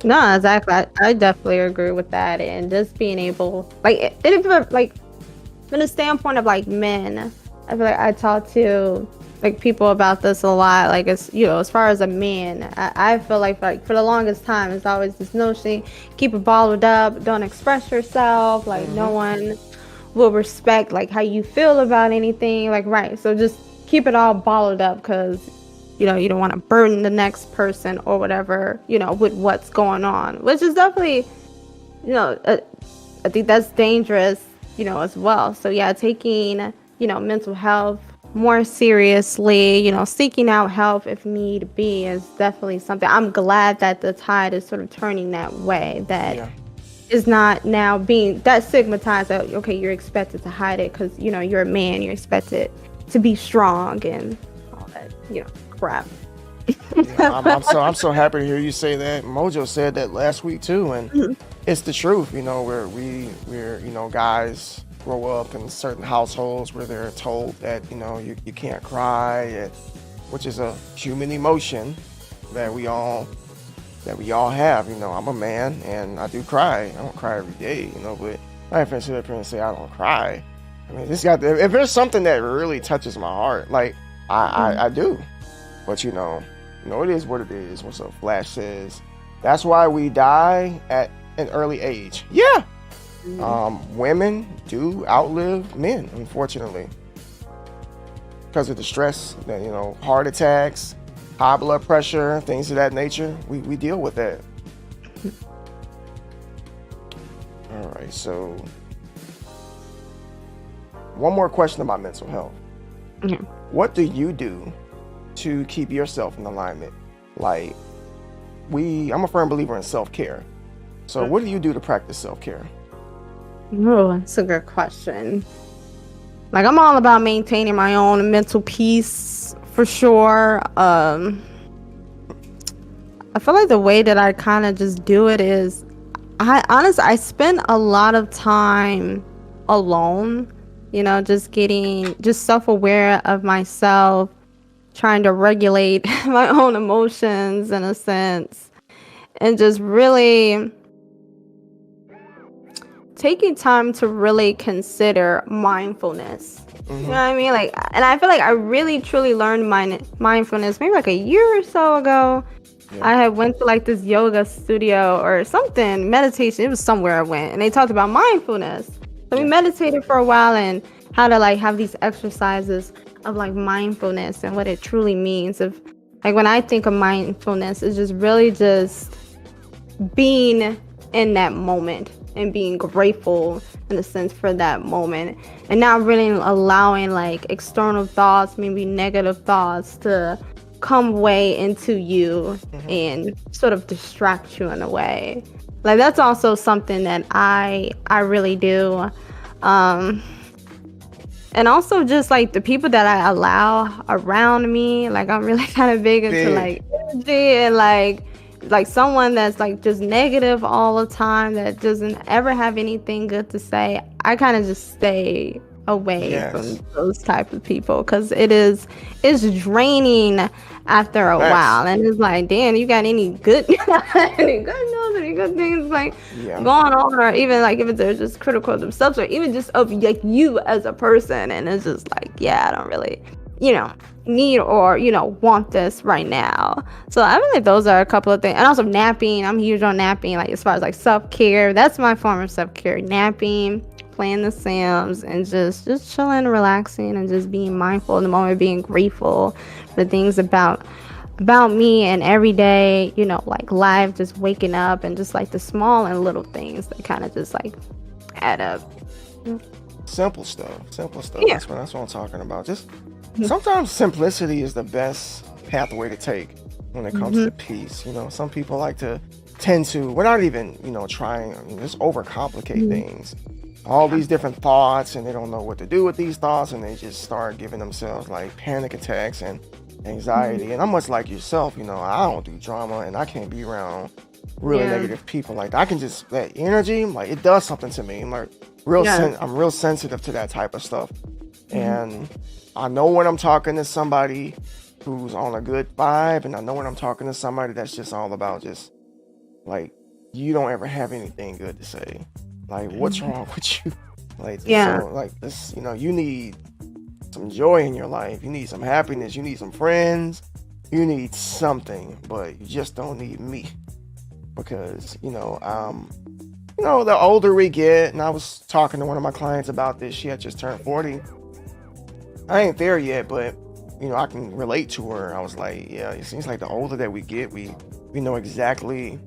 No, exactly. I definitely agree with that, and just being able, like, like from the standpoint of like men, I feel like I talk to like people about this a lot. Like it's as far as a man, I feel like for the longest time, it's always this notion: keep it bottled up, don't express yourself. Like no Hmm. one will respect like how you feel about anything. Like right, so just keep it all bottled up because you don't want to burden the next person or whatever with what's going on, which is definitely you know uh, I think that's dangerous, as well. So yeah, taking, mental health more seriously, seeking out help if need be is definitely something. I'm glad that the tide is sort of turning that way. That Yeah. is not now being that stigmatized that okay, you're expected to hide it because you're a man, you're expected to be strong and all that, crap. Yeah, I'm so happy to hear you say that. Mojo said that last week too, and it's the truth. Where we're guys grow up in certain households where they're told that you can't cry, which is a human emotion that we all have. I'm a man and I do cry. I don't cry every day, but I have to sit up here and say I don't cry. I mean, if there's something that really touches my heart, like I do, but it is what it is. What's up? Flash says that's why we die at an early age. Yeah. Women do outlive men, unfortunately, because of the stress that heart attacks, high blood pressure, things of that nature. We deal with that. All right. So one more question about mental health. Mhm. What do you do to keep yourself in alignment? Like I'm a firm believer in self-care. So what do you do to practice self-care? Oh, that's a good question. Like I'm all about maintaining my own mental peace for sure. I feel like the way that I kind of just do it is I spend a lot of time alone, just self-aware of myself, trying to regulate my own emotions in a sense, and just really taking time to really consider mindfulness. You know what Mm-hmm. I mean? Like, and I feel like I really truly learned mindfulness maybe like a year or so ago. Yeah. I had went to like this yoga studio or something, meditation. It was somewhere I went, and they talked about mindfulness. So we Yeah. meditated for a while and how to like have these exercises of like mindfulness and what it truly means. Of like when I think of mindfulness, it's just really just being in that moment and being grateful in a sense for that moment and not really allowing like external thoughts, maybe negative thoughts, to come way into you Hmm. and sort of distract you in a way. Like that's also something that I really do. um and also just like the people that I allow around me, like I'm really kind of big into Big. like energy and like someone that's like just negative all the time that doesn't ever have anything good to say. I kind of just stay away from Yes. those type of people because it's draining after a Facts. while, and it's like, damn, you got any good any good news, any good things like Yeah. going on, or even like if they're just critical of themselves or even just of like you as a person, and it's just like, yeah, I don't really, you know, need or want this right now. So I feel like those are a couple of things. And also napping, I'm huge on napping, like as far as like self-care. That's my form of self-care. Napping, playing the Sims, and just chilling, relaxing, and just being mindful in the moment, being grateful for things about me and every day, like life, just waking up, and just like the small and little things that kind of just like add up. Simple stuff. Simple stuff. Yeah. That's what I'm talking about. Just sometimes simplicity is the best pathway to take when it comes Mm-hmm. to peace. Some people like to tend to, without even, trying, just overcomplicate Mm-hmm. things. All Yeah. these different thoughts, and they don't know what to do with these thoughts, and they just start giving themselves like panic attacks and Mm-hmm. anxiety. And I'm much like yourself, I don't do drama, and I can't be around really Yeah. negative people. Like I can just, that energy, like it does something to me. I'm like Yes. I'm real sensitive to that type of stuff. Mm-hmm. And I know when I'm talking to somebody who's on a good vibe, and I know when I'm talking to somebody that's just all about just like, you don't ever have anything good to say. Like, what's wrong with you? Like, just Yeah. so, like, this, you need some joy in your life. You need some happiness. You need some friends. You need something, but you just don't need me. Because, the older we get, and I was talking to one of my clients about this, she had just turned 40. I ain't there yet, but I can relate to her. I was like, yeah, it seems like the older that we get, we know exactly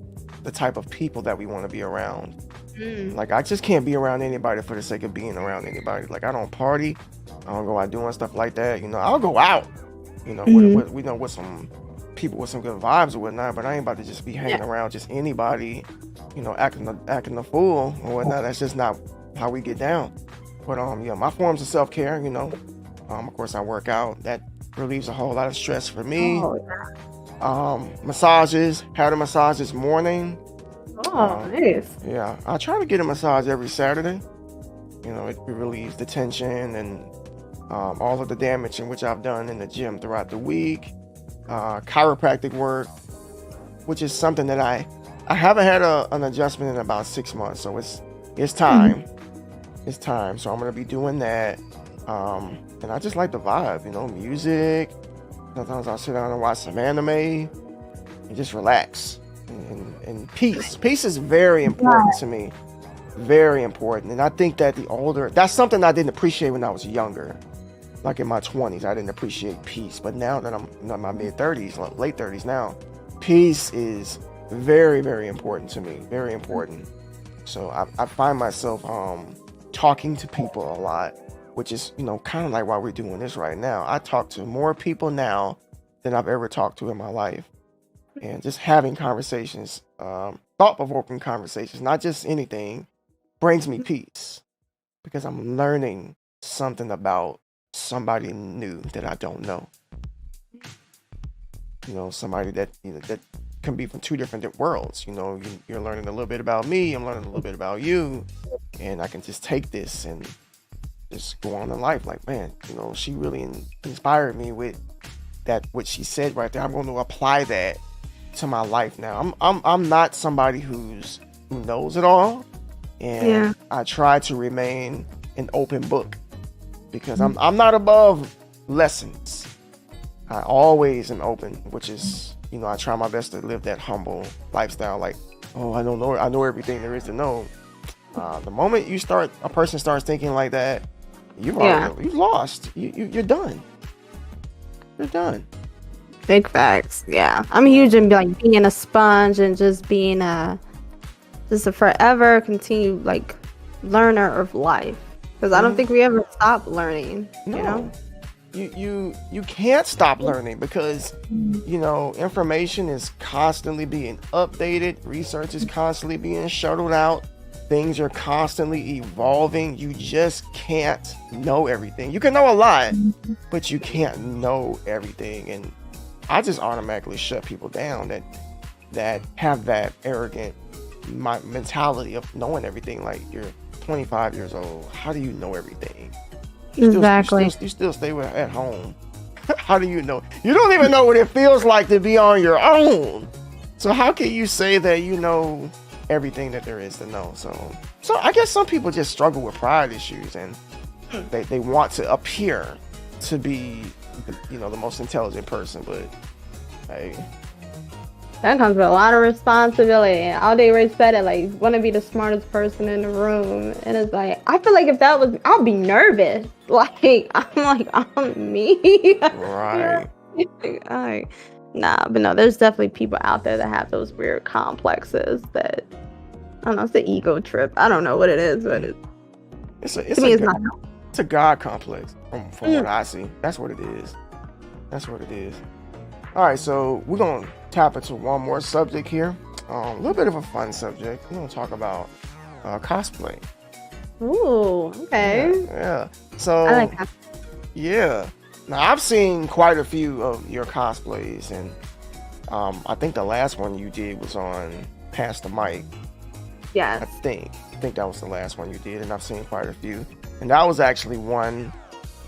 the type of people that we want to be around. Mm. Like I just can't be around anybody for the sake of being around anybody. Like I don't party, I don't go out doing stuff like that. I'll go out, Mm-hmm. with some people with some good vibes or whatnot. But I ain't about to just be hanging Yeah. around just anybody, acting the fool or whatnot. That's just not how we get down. But yeah, my forms of self care, of course I work out. That relieves a whole lot of stress for me. Oh, Massages, had a massage this morning. oh, Um, nice. yeah, I try to get a massage every Saturday. It relieves the tension and all of the damage in which I've done in the gym throughout the week. Chiropractic work, which is something that I haven't had an adjustment in about 6 months, so it's Mm-hmm. time. It's time. So I'm gonna be doing that. And I just like the vibe, music. Sometimes I'll sit down and watch some anime and just relax. And peace. Peace is very important to me. Very important. And I think that that's something I didn't appreciate when I was younger. Like in my 20s, I didn't appreciate peace. But now that I'm in my mid 30s, late 30s now, peace is very, very important to me. Very important. So I find myself talking to people a lot, which is, kind of like why we're doing this right now. I talk to more people now than I've ever talked to in my life. And just having conversations, thought-provoking conversations, not just anything, brings me peace because I'm learning something about somebody new that I don't know. Somebody that that can be from two different worlds. You're learning a little bit about me, I'm learning a little bit about you, and I can just take this and just go on in life. Like, man, she really inspired me with that, what she said right there. I'm going to apply that to my life now. I'm not somebody who knows it all, and Yeah. I try to remain an open book because I'm not above lessons. I always am open, which is, I try my best to live that humble lifestyle. Like, oh, I don't know, I know everything there is to know. The moment a person starts thinking like that, you've lost. You're done. You're done. Big facts. Yeah, I'm huge in like being a sponge and just being just a forever continue like learner of life, because I don't think we ever stop learning. No. You know, you can't stop learning, because information is constantly being updated, research is constantly being shuttled out, things are constantly evolving. You just can't know everything. You can know a lot, but you can't know everything. And I just automatically shut people down that have that arrogant mentality of knowing everything. Like, you're 25 years old, how do you know everything? exactly. You still stay at home. How do you know? You don't even know what it feels like to be on your own. So how can you say that you know everything that there is to know? So I guess some people just struggle with pride issues, and they want to appear to be the most intelligent person, but hey, That comes with a lot of responsibility. And all day Ray said it, like, want to be the smartest person in the room. And it's like, I feel like if that was, I'll be nervous. Like, I'm me. right. Like, nah, but no, there's definitely people out there that have those weird complexes that, I don't know, it's the ego trip. I don't know what it is, but It's not. it's a God complex from what I see. That's what it is. That's what it is. All right, so we're gonna tap into one more subject here. A little bit of a fun subject. We're gonna talk about cosplay. Ooh, okay. Yeah. So I like that. yeah. Now, I've seen quite a few of your cosplays, and I think the last one you did was on Pass the Mic. Yes. I think that was the last one you did, and I've seen quite a few. And that was actually one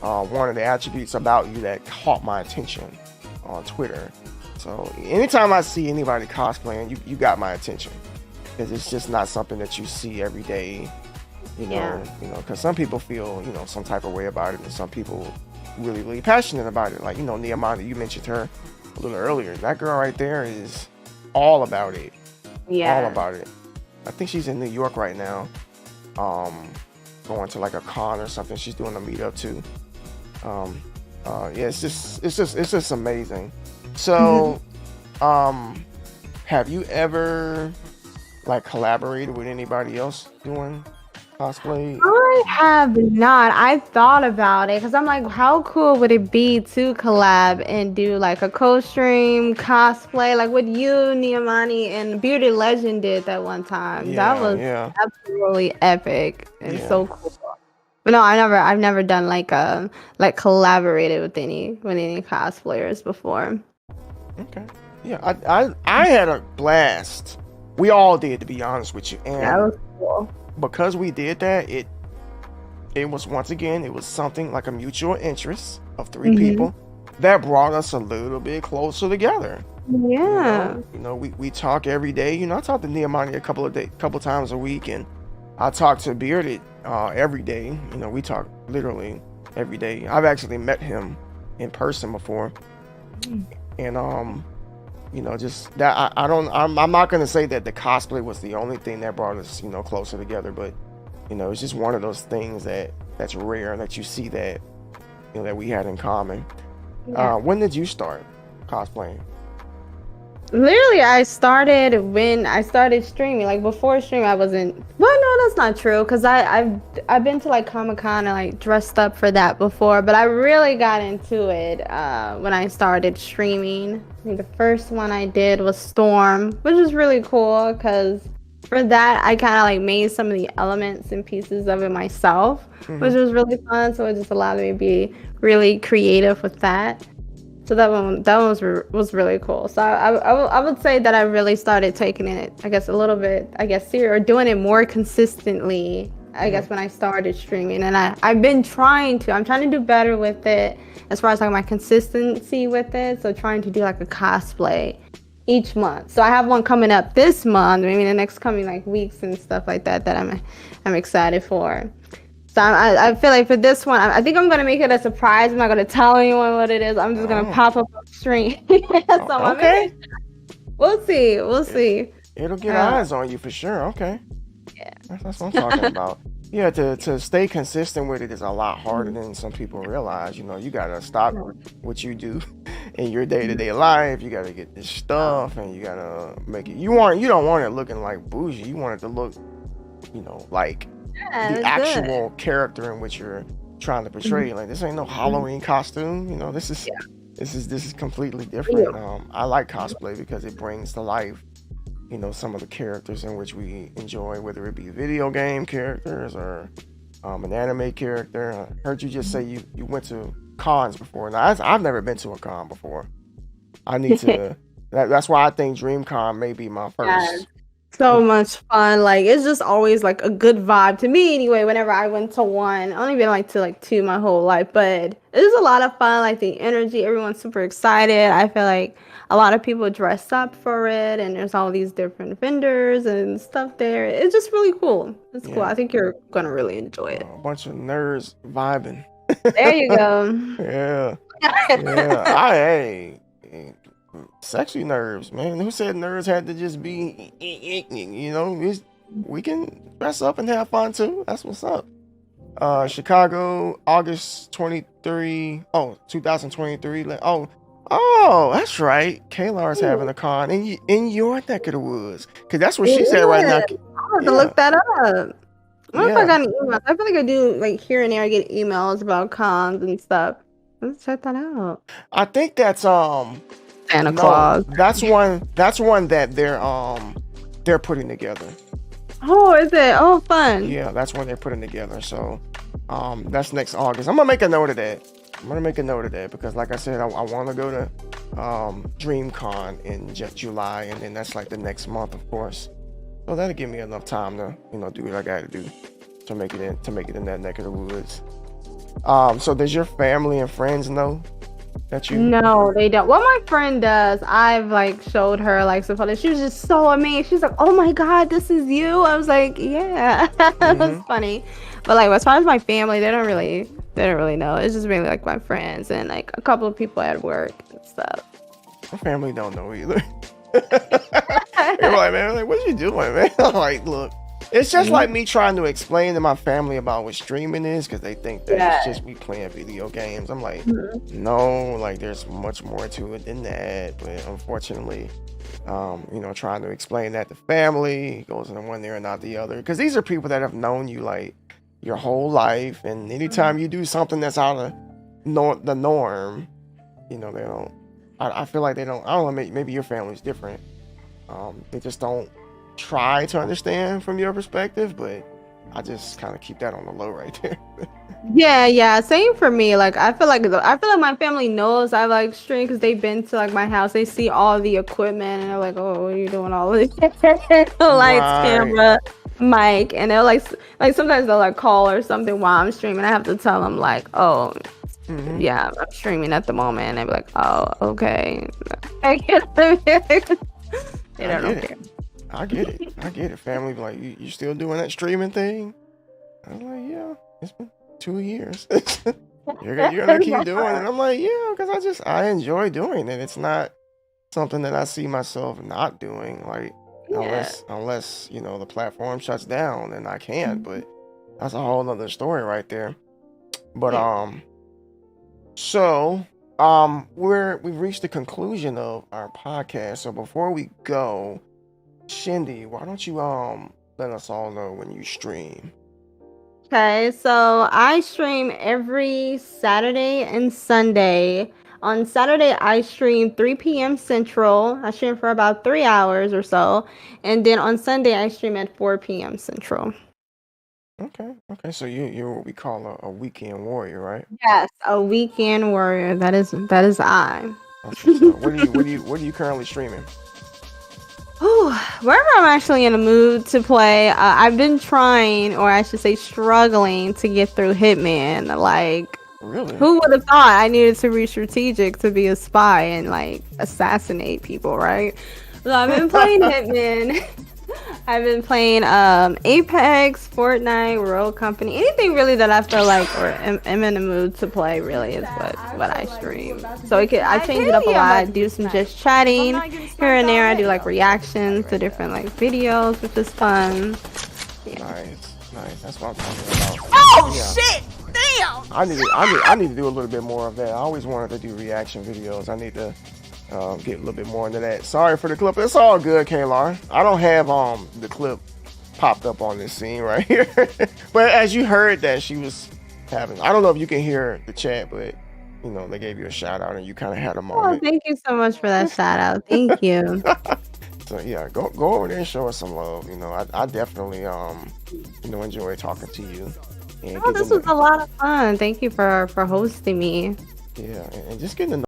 of the attributes about you that caught my attention on Twitter. So anytime I see anybody cosplaying, you got my attention, because it's just not something that you see every day. Because some people feel some type of way about it, and some people really, really passionate about it. Like Nehemiah, you mentioned her a little earlier. That girl right there is all about it. Yeah. All about it. I think she's in New York right now, going to like a con or something. She's doing a meetup too. It's just amazing. So, have you ever like collaborated with anybody else doing cosplay? I have not. I thought about it because I'm like, how cool would it be to collab and do like a co-stream cosplay, like what you, Nehemiah, and Bearded Legend did that one time. That was absolutely epic and so cool. But no, I've never done like collaborated with any cosplayers before. Okay. Yeah, I had a blast. We all did, to be honest with you. And that was cool. Because we did that, it was, once again, it was something like a mutual interest of three people that brought us a little bit closer together. Yeah. We talk every day. I talk to Nehemiah a couple times a week, and I talk to Bearded every day. We talk literally every day. I've actually met him in person before, and just that I'm not gonna say that the cosplay was the only thing that brought us closer together, but it's just one of those things that's rare that you see that that we had in common. When did you start cosplaying? Literally, I started when I started streaming. Like before streaming, I wasn't. Well, no, that's not true. Cause I've been to like Comic-Con and like dressed up for that before. But I really got into it when I started streaming. I think the first one I did was Storm, which was really cool. Cause for that, I kind of like made some of the elements and pieces of it myself, which was really fun. So it just allowed me to be really creative with that. So that one was really cool. So I would say that I really started taking it, I guess, a little bit, serious, or doing it more consistently, I guess, when I started streaming. And I'm trying to do better with it as far as like my consistency with it. So trying to do like a cosplay each month. So I have one coming up this month, maybe the next coming like weeks and stuff like that I'm excited for. So I feel like for this one, I think I'm going to make it a surprise. I'm not going to tell anyone what it is. I'm just going to pop up on stream. Okay. We'll see. It'll get eyes on you for sure. Okay. Yeah. That's what I'm talking about. Yeah, to stay consistent with it is a lot harder than some people realize. You know, you gotta stop what you do in your day-to-day life. You gotta get this stuff, and you gotta make it. You don't want it looking like bougie. You want it to look, you know, like Yeah, the it's good. actual character in which you're trying to portray. Like this ain't no Halloween costume. You know, this is completely different. I like cosplay because it brings to life, you know, some of the characters in which we enjoy, whether it be video game characters or an anime character. I heard you just say you went to cons before. Now I've never been to a con before. I need to. That's why I think DreamCon may be my Yeah. first. So much fun. Like it's just always like a good vibe to me anyway, whenever I went to one. I only been like to like two my whole life, but it's a lot of fun, like the energy, everyone's super excited. I feel like a lot of people dress up for it and there's all these different vendors and stuff there. It's just really cool. It's cool. Yeah, I think you're gonna really enjoy it. a bunch of nerds vibing. There you go. Yeah, yeah. Hey, sexy nerves, man. Who said nerves had to just be, you know, we can dress up and have fun too. That's what's up. Chicago, August 23. Oh, 2023. Oh, that's right. Kaylar's having a con in your neck of the woods. Because that's what she said right now. I'll have to Yeah. look that up. I don't know if I Yeah. got any emails. I feel like I do like here and there I get emails about cons and stuff. Let's check that out. I think that's Santa no, Claus. that's one that they're putting together. Oh, is it? Oh, fun. Yeah, that's when they're putting together. So that's next August. I'm gonna make a note of that. Because like I said, I want to go to DreamCon in July, and then that's like the next month, of course. So that'll give me enough time to, you know, do what I gotta do to make it in that neck of the woods. So does your family and friends know that you? No, they don't. What my friend does, I've like showed her like some photos. She was just so amazed. She's like, "Oh my god, this is you!" I was like, "Yeah," it was funny. But like as far as my family, they don't really know. It's just really like my friends and like a couple of people at work and stuff. My family don't know either. They're like, man, like, what you doing, man? I'm like, look, it's just like me trying to explain to my family about what streaming is, because they think that it's just me playing video games. I'm like, no, like there's much more to it than that. But unfortunately, you know, trying to explain that to family goes in one ear and not the other, because these are people that have known you like your whole life, and anytime you do something that's out of the norm, you know, they don't. I feel like they don't. I don't know. Maybe your family's different. They just don't try to understand from your perspective, but I just kind of keep that on the low right there. Yeah. Same for me. Like I feel like my family knows I like stream because they've been to like my house. They see all the equipment and they're like, "Oh, what are you doing all of this?" Lights, camera, mic, and they'll like sometimes they'll like call or something while I'm streaming. I have to tell them like, "Oh, yeah, I'm streaming at the moment," and they'll be like, "Oh, okay." I get it. They don't care. I get it. Family be like, you still doing that streaming thing? I'm like, yeah, it's been 2 years. you're gonna keep doing it. I'm like, yeah, because I enjoy doing it. It's not something that I see myself not doing. Like, unless you know the platform shuts down, then I can't. But that's a whole nother story right there. But so we've reached the conclusion of our podcast. So before we go, Shende, why don't you let us all know when you stream? Okay, so I stream every Saturday and Sunday. On Saturday, I stream 3 p.m. Central. I stream for about 3 hours or so. And then on Sunday, I stream at 4 p.m. Central. Okay. So you're what we call a weekend warrior, right? Yes, a weekend warrior. That is I. That's what's up. What are you currently streaming? Wherever I'm actually in a mood to play, I've been trying, or I should say struggling, to get through Hitman. Like, really? Who would have thought I needed to be strategic to be a spy and like assassinate people, right? So I've been playing Hitman. I've been playing Apex, Fortnite, Road Company, anything really that I feel like or am in the mood to play really is what I stream. So I change it up a lot. I do some just chatting here and there. I do like reactions to different like videos, which is fun. Nice. That's what I'm talking about. Oh Yeah. shit! Damn. I need to do a little bit more of that. I always wanted to do reaction videos. I need to get a little bit more into that. Sorry for the clip. It's all good, Kaylar. I don't have the clip popped up on this scene right here. But as you heard that she was having, I don't know if you can hear the chat, but you know, they gave you a shout out and you kind of had a Oh, moment. thank you so much for that shout out. Thank you. So yeah, go over there and show us some love. You know, I definitely you know, enjoy talking to you. And Oh, this was a lot of fun. Thank you for hosting me. yeah, and just getting to know